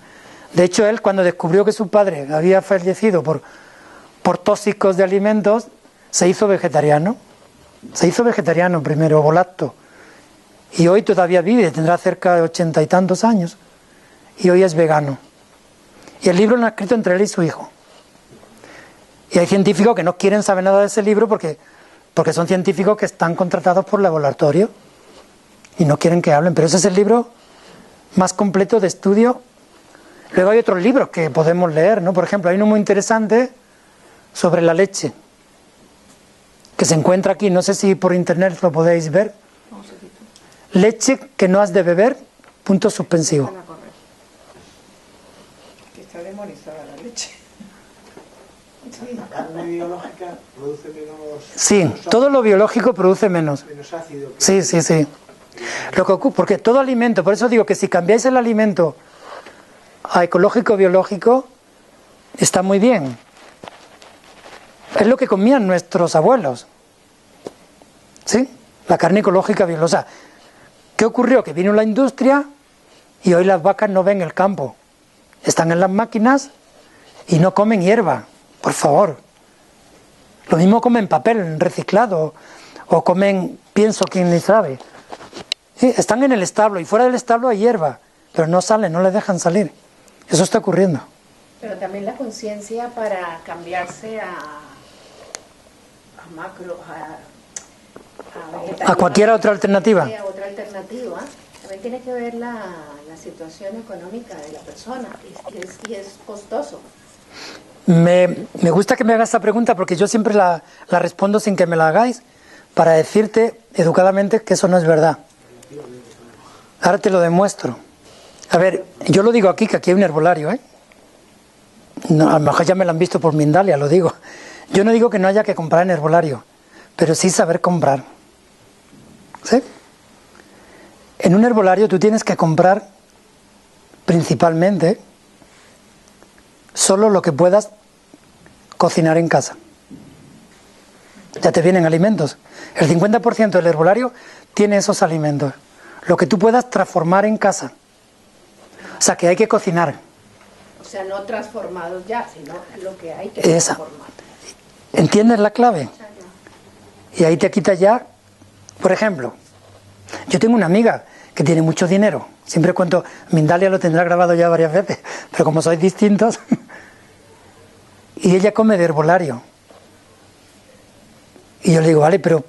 De hecho, él cuando descubrió que su padre había fallecido por tóxicos de alimentos, se hizo vegetariano. Se hizo vegetariano primero, ovolacto. Y hoy todavía vive, tendrá cerca de 80 y tantos años. Y hoy es vegano. Y el libro lo ha escrito entre él y su hijo. Y hay científicos que no quieren saber nada de ese libro porque son científicos que están contratados por laboratorio y no quieren que hablen. Pero ese es el libro más completo de estudio. Luego hay otros libros que podemos leer, ¿no? Por ejemplo, hay uno muy interesante sobre la leche, que se encuentra aquí, no sé si por internet lo podéis ver. Leche que no has de beber, punto suspensivo. Que está demonizada la leche. La carne biológica produce menos... Sí, todo lo biológico produce menos. Menos ácido. Sí. Lo que ocurre, porque todo alimento, por eso digo que si cambiáis el alimento a ecológico biológico, está muy bien. Es lo que comían nuestros abuelos. ¿Sí? La carne ecológica biológica. ¿Qué ocurrió? Que vino la industria y hoy las vacas no ven el campo. Están en las máquinas y no comen hierba, por favor. Lo mismo comen papel reciclado o comen pienso, quién ni sabe. Sí, están en el establo y fuera del establo hay hierba, pero no salen, no les dejan salir. Eso está ocurriendo. Pero también la conciencia para cambiarse a macro, A cualquier otra alternativa. A otra alternativa. También tiene que ver la situación económica de la persona y es costoso. Me gusta que me hagas esta pregunta porque yo siempre la respondo sin que me la hagáis para decirte educadamente que eso no es verdad. Ahora te lo demuestro. A ver, yo lo digo aquí, que aquí hay un herbolario, ¿eh? No, a lo mejor ya me lo han visto por Mindalia, lo digo. Yo no digo que no haya que comprar en herbolario, pero sí saber comprar. ¿Sí? En un herbolario tú tienes que comprar principalmente solo lo que puedas cocinar en casa. Ya te vienen alimentos. El 50% del herbolario tiene esos alimentos. Lo que tú puedas transformar en casa. O sea, que hay que cocinar. O sea, no transformados ya, sino lo que hay que transformar. ¿Entiendes la clave? Y ahí te quita ya, por ejemplo, yo tengo una amiga que tiene mucho dinero. Siempre cuento, Mindalia lo tendrá grabado ya varias veces, pero como sois distintos, y ella come de herbolario. Y yo le digo, vale, pero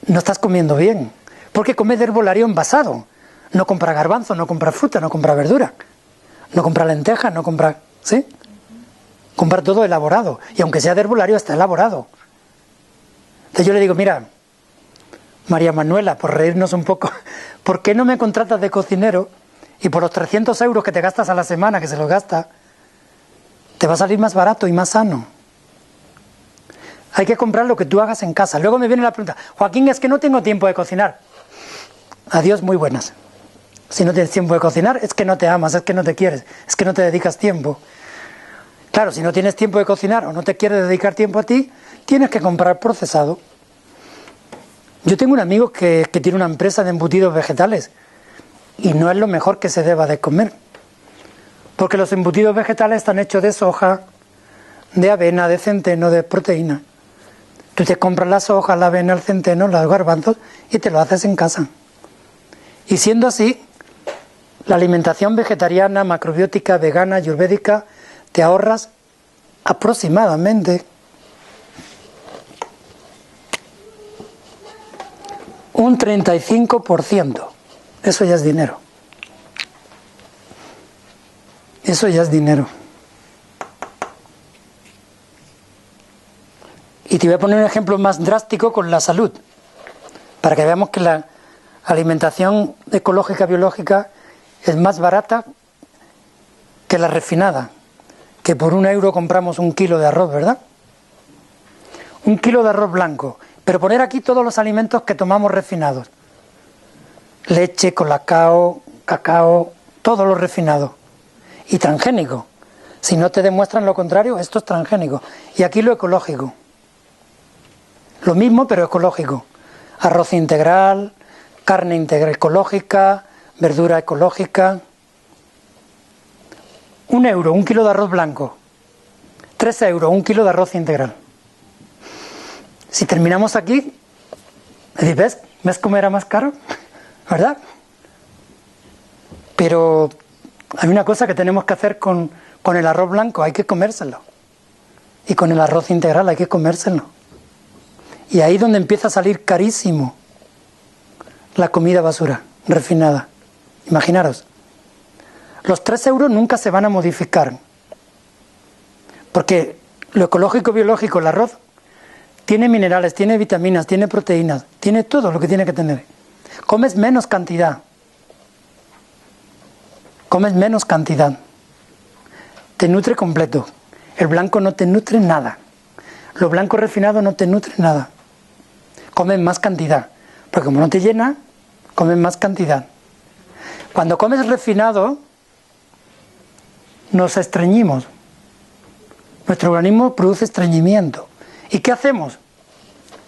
no estás comiendo bien, porque come de herbolario envasado. No compra garbanzo, no compra fruta, no compra verdura, no compra lentejas, no compra... ¿Sí? Compra todo elaborado. Y aunque sea de herbolario, está elaborado. Entonces yo le digo, mira, María Manuela, por reírnos un poco, ¿por qué no me contratas de cocinero y por los 300 euros que te gastas a la semana, que se los gasta, te va a salir más barato y más sano? Hay que comprar lo que tú hagas en casa. Luego me viene la pregunta, Joaquín, es que no tengo tiempo de cocinar. Adiós, muy buenas. Si no tienes tiempo de cocinar, es que no te amas, es que no te quieres, es que no te dedicas tiempo. Claro, si no tienes tiempo de cocinar o no te quieres dedicar tiempo a ti, tienes que comprar procesado. Yo tengo un amigo que tiene una empresa de embutidos vegetales y no es lo mejor que se deba de comer. Porque los embutidos vegetales están hechos de soja, de avena, de centeno, de proteína. Tú te compras la soja, la avena, el centeno, los garbanzos y te lo haces en casa. Y siendo así, la alimentación vegetariana, macrobiótica, vegana, ayurvédica, te ahorras aproximadamente un 35%. Eso ya es dinero. Eso ya es dinero. Y te voy a poner un ejemplo más drástico con la salud, para que veamos que la alimentación ecológica biológica es más barata que la refinada, que por €1 compramos 1 kilo de arroz, ¿verdad? 1 kilo de arroz blanco, pero poner aquí todos los alimentos que tomamos refinados. Leche, colacao, cacao, todo lo refinado. Y transgénico. Si no te demuestran lo contrario, esto es transgénico. Y aquí lo ecológico. Lo mismo, pero ecológico. Arroz integral, carne integral ecológica, verdura ecológica. €1, 1 kilo de arroz blanco. 3 €, 1 kilo de arroz integral. Si terminamos aquí, ¿ves cómo era más caro? ¿Verdad? Pero hay una cosa que tenemos que hacer con el arroz blanco, hay que comérselo. Y con el arroz integral hay que comérselo. Y ahí es donde empieza a salir carísimo la comida basura, refinada. Imaginaros. Los 3 € nunca se van a modificar. Porque lo ecológico biológico, el arroz, tiene minerales, tiene vitaminas, tiene proteínas, tiene todo lo que tiene que tener. Comes menos cantidad. Comes menos cantidad. Te nutre completo. El blanco no te nutre nada. Lo blanco refinado no te nutre nada. Comes más cantidad. Porque como no te llena, comes más cantidad. Cuando comes refinado, nos estreñimos. Nuestro organismo produce estreñimiento. ¿Y qué hacemos?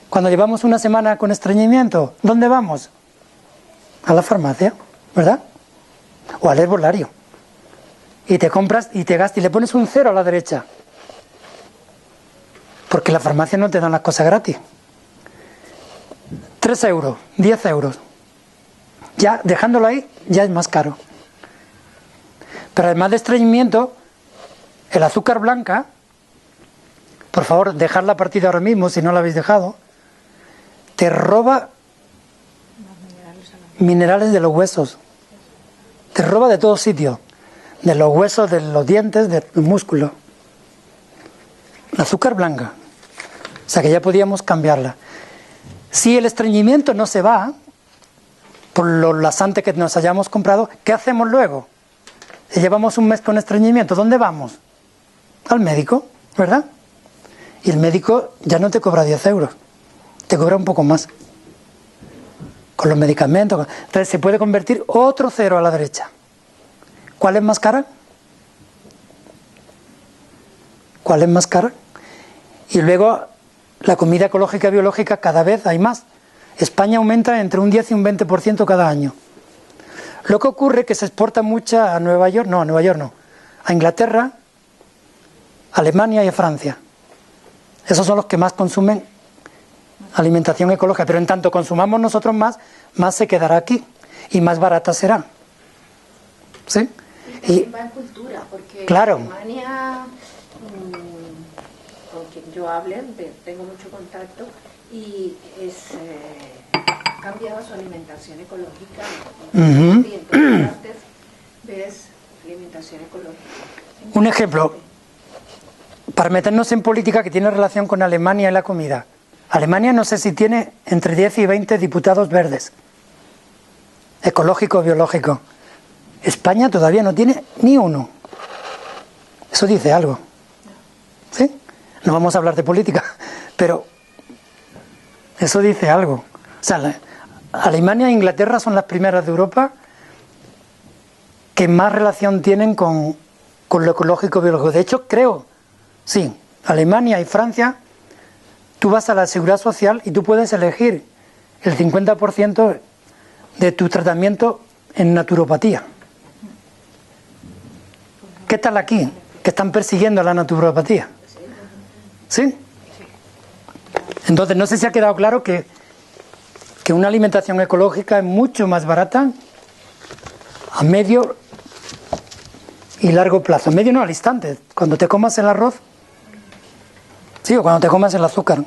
Cuando llevamos una semana con estreñimiento, ¿dónde vamos? A la farmacia, ¿verdad? O al herbolario. Y te compras y te gastas y le pones un 0 a la derecha. Porque la farmacia no te dan las cosas gratis. 3 euros, 10 euros. Ya dejándolo ahí, ya es más caro. Pero además de estreñimiento, el azúcar blanca, por favor, dejad la partida ahora mismo si no la habéis dejado, te roba minerales de los huesos. Te roba de todos sitios. De los huesos, de los dientes, de los músculos. La azúcar blanca. O sea que ya podíamos cambiarla. Si el estreñimiento no se va, por lo laxante que nos hayamos comprado, ¿qué hacemos luego? Si llevamos un mes con estreñimiento, ¿dónde vamos? Al médico, ¿verdad? Y el médico ya no te cobra 10 euros, te cobra un poco más. Con los medicamentos. Entonces se puede convertir otro 0 a la derecha. ¿Cuál es más cara? ¿Cuál es más cara? Y luego la comida ecológica y biológica cada vez hay más. España aumenta entre un 10 y un 20% cada año. Lo que ocurre es que se exporta mucha a Nueva York, no, a Nueva York no, a Inglaterra, a Alemania y a Francia. Esos son los que más consumen alimentación ecológica, pero en tanto consumamos nosotros más, más se quedará aquí y más barata será. ¿Sí? Y va en cultura, porque claro. en Alemania, con quien yo hable, tengo mucho contacto, y ha cambiado su alimentación ecológica. Y en todas partes ves alimentación ecológica. Un ejemplo, para meternos en política que tiene relación con Alemania y la comida. Alemania no sé si tiene entre 10 y 20 diputados verdes, ecológico o biológico. España todavía no tiene ni uno. Eso dice algo. ¿Sí? No vamos a hablar de política, pero eso dice algo. O sea, Alemania e Inglaterra son las primeras de Europa que más relación tienen con lo ecológico biológico. De hecho, creo, sí, Alemania y Francia, tú vas a la Seguridad Social y tú puedes elegir el 50% de tu tratamiento en naturopatía. ¿Qué tal aquí? Que están persiguiendo la naturopatía. ¿Sí? Entonces, no sé si ha quedado claro que una alimentación ecológica es mucho más barata a medio y largo plazo. A medio no, al instante. Cuando te comas el arroz, sí, o cuando te comas el azúcar.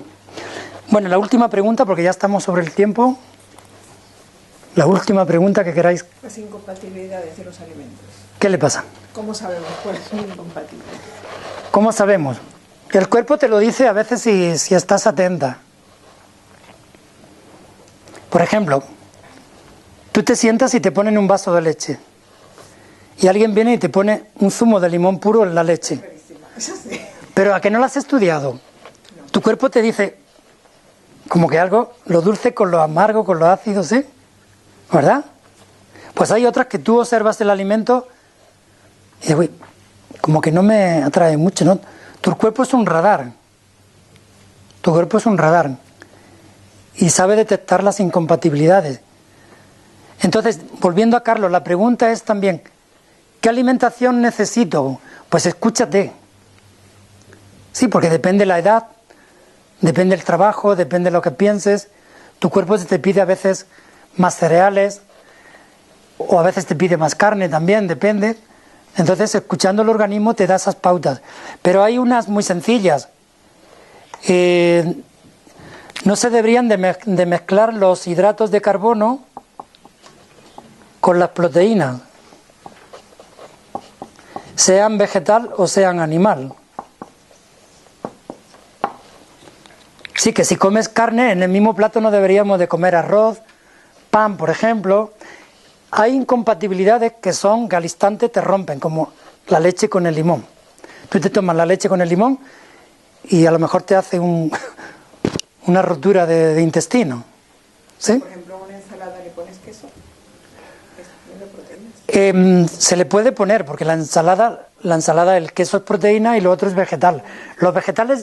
Bueno, la última pregunta, porque ya estamos sobre el tiempo. La última pregunta que queráis. Las incompatibilidades de los alimentos. ¿Qué le pasa? ¿Cómo sabemos cuáles son incompatibles? ¿Cómo sabemos? El cuerpo te lo dice a veces si estás atenta. Por ejemplo, tú te sientas y te ponen un vaso de leche. Y alguien viene y te pone un zumo de limón puro en la leche. Eso sí. Pero ¿a que no lo has estudiado? Tu cuerpo te dice como que algo, lo dulce con lo amargo, con lo ácido, ¿sí? ¿Verdad? Pues hay otras que tú observas el alimento y dices, uy, como que no me atrae mucho, ¿no? Tu cuerpo es un radar. Tu cuerpo es un radar. Y sabe detectar las incompatibilidades. Entonces, volviendo a Carlos, la pregunta es también, ¿qué alimentación necesito? Pues escúchate. Sí, porque depende la edad, depende el trabajo, depende lo que pienses. Tu cuerpo te pide a veces más cereales, o a veces te pide más carne también, depende. Entonces, escuchando el organismo te da esas pautas. Pero hay unas muy sencillas. No se deberían de mezclar los hidratos de carbono con las proteínas, sean vegetal o sean animal. Sí, que si comes carne, en el mismo plato no deberíamos de comer arroz, pan, por ejemplo. Hay incompatibilidades que son que al instante te rompen, como la leche con el limón. Tú te tomas la leche con el limón y a lo mejor te hace una rotura de intestino. ¿Sí? Por ejemplo, a una ensalada le pones queso. Es de proteínas. Se le puede poner, porque la ensalada, el queso es proteína y lo otro es vegetal. Los vegetales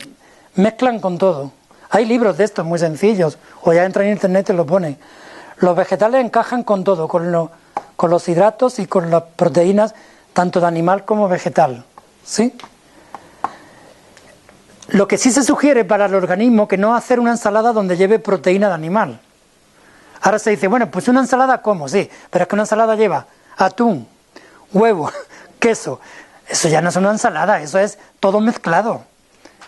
mezclan con todo. Hay libros de estos muy sencillos, o ya entra en internet y lo ponen. Los vegetales encajan con todo, con los hidratos y con las proteínas, tanto de animal como vegetal. ¿Sí? Lo que sí se sugiere para el organismo que no hacer una ensalada donde lleve proteína de animal. Ahora se dice, bueno, pues una ensalada como, sí, pero es que una ensalada lleva atún, huevo, queso. Eso ya no es una ensalada, eso es todo mezclado.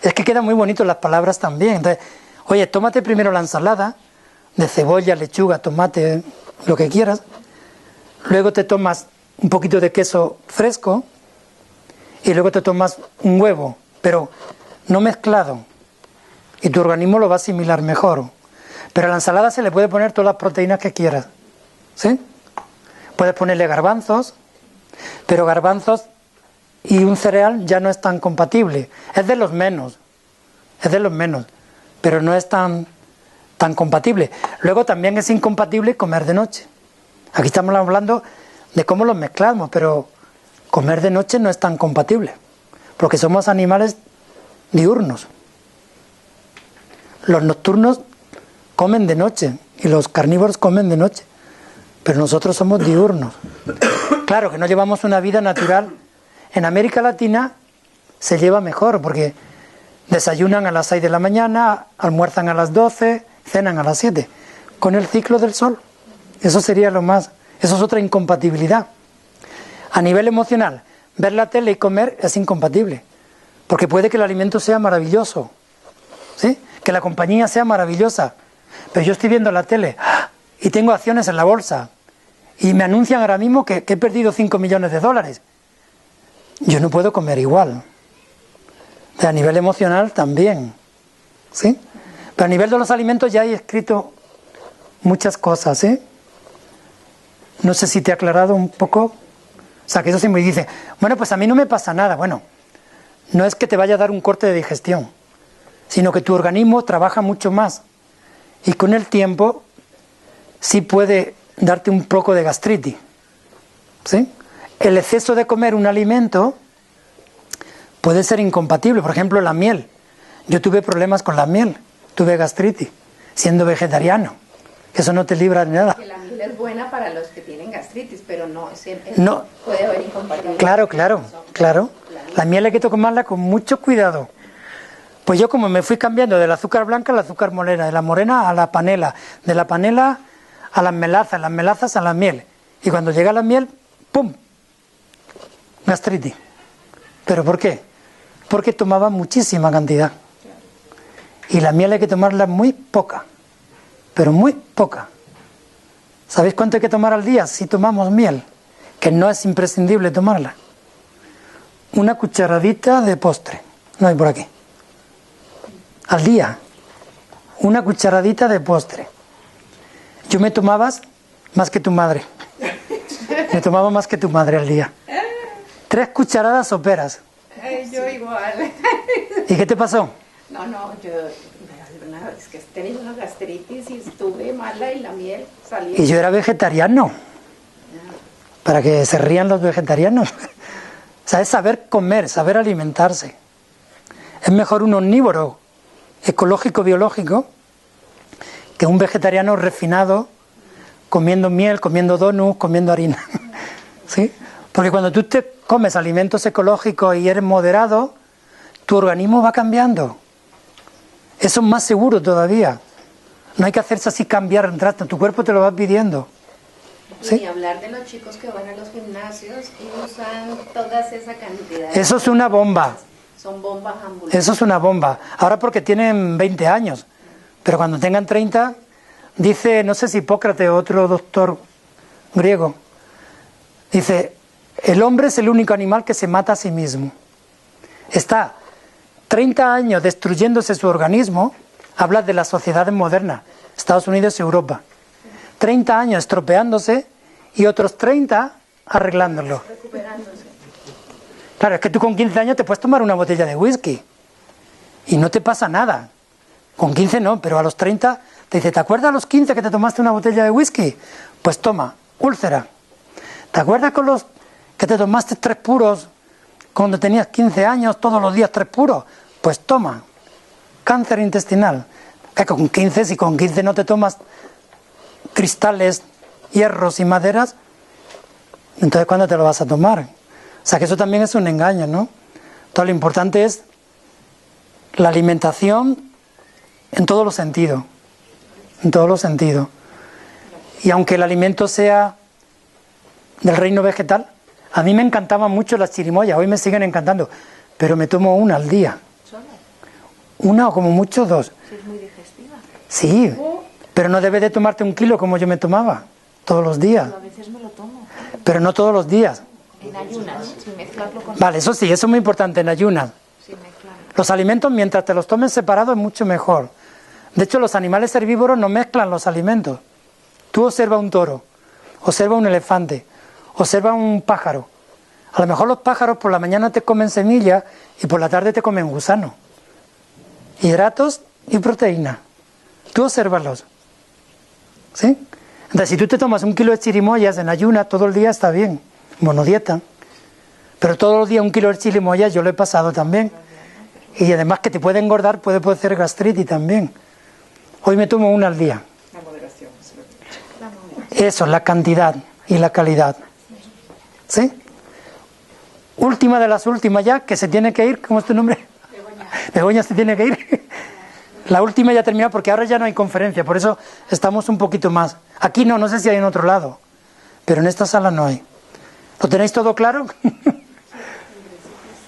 Es que quedan muy bonitas las palabras también. Entonces, oye, tómate primero la ensalada de cebolla, lechuga, tomate, lo que quieras. Luego te tomas un poquito de queso fresco y luego te tomas un huevo, pero no mezclado. Y tu organismo lo va a asimilar mejor. Pero a la ensalada se le puede poner todas las proteínas que quieras. ¿Sí? Puedes ponerle garbanzos, pero garbanzos y un cereal ya no es tan compatible. Es de los menos, pero no es tan compatible. Luego también es incompatible comer de noche. Aquí estamos hablando de cómo los mezclamos, pero comer de noche no es tan compatible, porque somos animales diurnos. Los nocturnos comen de noche y los carnívoros comen de noche, pero nosotros somos diurnos. Claro que no llevamos una vida natural. En América Latina se lleva mejor porque desayunan a las 6 de la mañana, almuerzan a las 12, cenan a las 7, con el ciclo del sol. Eso sería lo más, eso es otra incompatibilidad. A nivel emocional, ver la tele y comer es incompatible, porque puede que el alimento sea maravilloso, ¿sí? Que la compañía sea maravillosa, pero yo estoy viendo la tele y tengo acciones en la bolsa y me anuncian ahora mismo que he perdido 5 millones de dólares. Yo no puedo comer igual. A nivel emocional también, ¿sí? Pero a nivel de los alimentos ya he escrito muchas cosas, ¿sí? No sé si te he aclarado un poco. O sea, que eso sí me dice, bueno, pues a mí no me pasa nada. Bueno, no es que te vaya a dar un corte de digestión, sino que tu organismo trabaja mucho más. Y con el tiempo sí puede darte un poco de gastritis, ¿sí? El exceso de comer un alimento puede ser incompatible. Por ejemplo, la miel. Yo tuve problemas con la miel, tuve gastritis, siendo vegetariano. Eso no te libra de nada. Que la miel es buena para los que tienen gastritis, pero no siempre No. puede haber incompatibilidad. Claro. La miel hay que tomarla con mucho cuidado. Pues yo como me fui cambiando del azúcar blanca al azúcar morena, de la morena a la panela, de la panela a las melazas a la miel. Y cuando llega la miel, ¡pum!, gastritis. ¿Pero por qué? Porque tomaba muchísima cantidad. Y la miel hay que tomarla muy poca, pero muy poca. ¿Sabéis cuánto hay que tomar al día si tomamos miel? Que no es imprescindible tomarla. Una cucharadita de postre, no hay por aquí. Al día, una cucharadita de postre. Yo me tomabas más que tu madre. Me tomaba más que tu madre al día. 3 cucharadas soperas. Yo igual. ¿Y qué te pasó? No, es que tenía una gastritis y estuve mala y la miel salía. Y yo era vegetariano. Para que se rían los vegetarianos. O sea, es saber comer, saber alimentarse. Es mejor un omnívoro ecológico, biológico, que un vegetariano refinado comiendo miel, comiendo donuts, comiendo harina. ¿Sí? Porque cuando tú te comes alimentos ecológicos y eres moderado, tu organismo va cambiando. Eso es más seguro todavía. No hay que hacerse así cambiar en trato, tu cuerpo te lo va pidiendo. ¿Sí? Y hablar de los chicos que van a los gimnasios y usan toda esa cantidad. Eso es una bomba. Son bombas ambulantes. Eso es una bomba. Ahora porque tienen 20 años, pero cuando tengan 30, dice, no sé si Hipócrates o otro doctor griego, dice, el hombre es el único animal que se mata a sí mismo. Está 30 años destruyéndose su organismo, habla de las sociedades modernas, Estados Unidos y Europa. 30 años estropeándose y otros 30 arreglándolo. Recuperándose. Claro, es que tú con 15 años te puedes tomar una botella de whisky y no te pasa nada. Con 15 no, pero a los 30 te dice, ¿te acuerdas a los 15 que te tomaste una botella de whisky? Pues toma, úlcera. ¿Te acuerdas con los que te tomaste 3 puros cuando tenías 15 años, todos los días 3 puros? Pues toma, cáncer intestinal. Que con 15, si con 15 no te tomas cristales, hierros y maderas, entonces ¿cuándo te lo vas a tomar? O sea que eso también es un engaño, ¿no? Entonces lo importante es la alimentación en todos los sentidos. En todos los sentidos. Y aunque el alimento sea del reino vegetal, a mí me encantaban mucho las chirimoyas, hoy me siguen encantando, pero me tomo una al día. ¿Solo? Una o como mucho 2. Sí, es muy digestiva. Sí, pero no debes de tomarte 1 kilo como yo me tomaba, todos los días. Yo a veces me lo tomo. Pero no todos los días. En ayunas, sin mezclarlo con... Vale, eso sí, eso es muy importante, en ayunas. Sin mezclarlo. Los alimentos, mientras te los tomes separados, es mucho mejor. De hecho, los animales herbívoros no mezclan los alimentos. Tú observa un toro, observa un elefante, observa un pájaro. A lo mejor los pájaros por la mañana te comen semillas y por la tarde te comen gusano. Hidratos y proteína. Tú obsérvalos. ¿Sí? Entonces, si tú te tomas 1 kilo de chirimoyas en ayunas todo el día, está bien, monodieta. Pero todos los días 1 kilo de chirimoyas yo lo he pasado también. Y además que te puede engordar, puede hacer gastritis también. Hoy me tomo 1 al día. La moderación, eso es lo que... Eso, la cantidad y la calidad. ¿Sí? Última de las últimas ya, que se tiene que ir. ¿Cómo es tu nombre? Begoña se tiene que ir. La última ya terminó porque ahora ya no hay conferencia, por eso estamos un poquito más. Aquí no sé si hay en otro lado, pero en esta sala no hay. ¿Lo tenéis todo claro?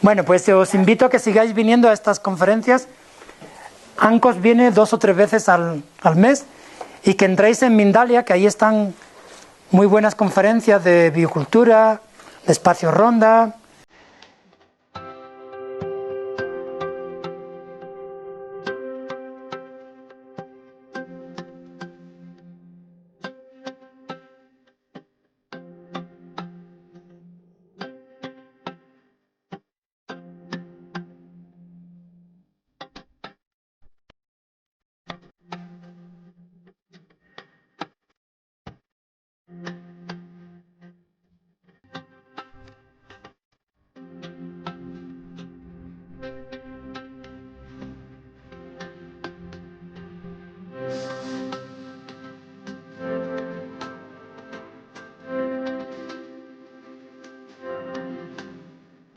Bueno, pues os invito a que sigáis viniendo a estas conferencias. ANCOS viene 2 o 3 veces al mes y que entréis en Mindalia, que ahí están muy buenas conferencias de biocultura, de espacio ronda,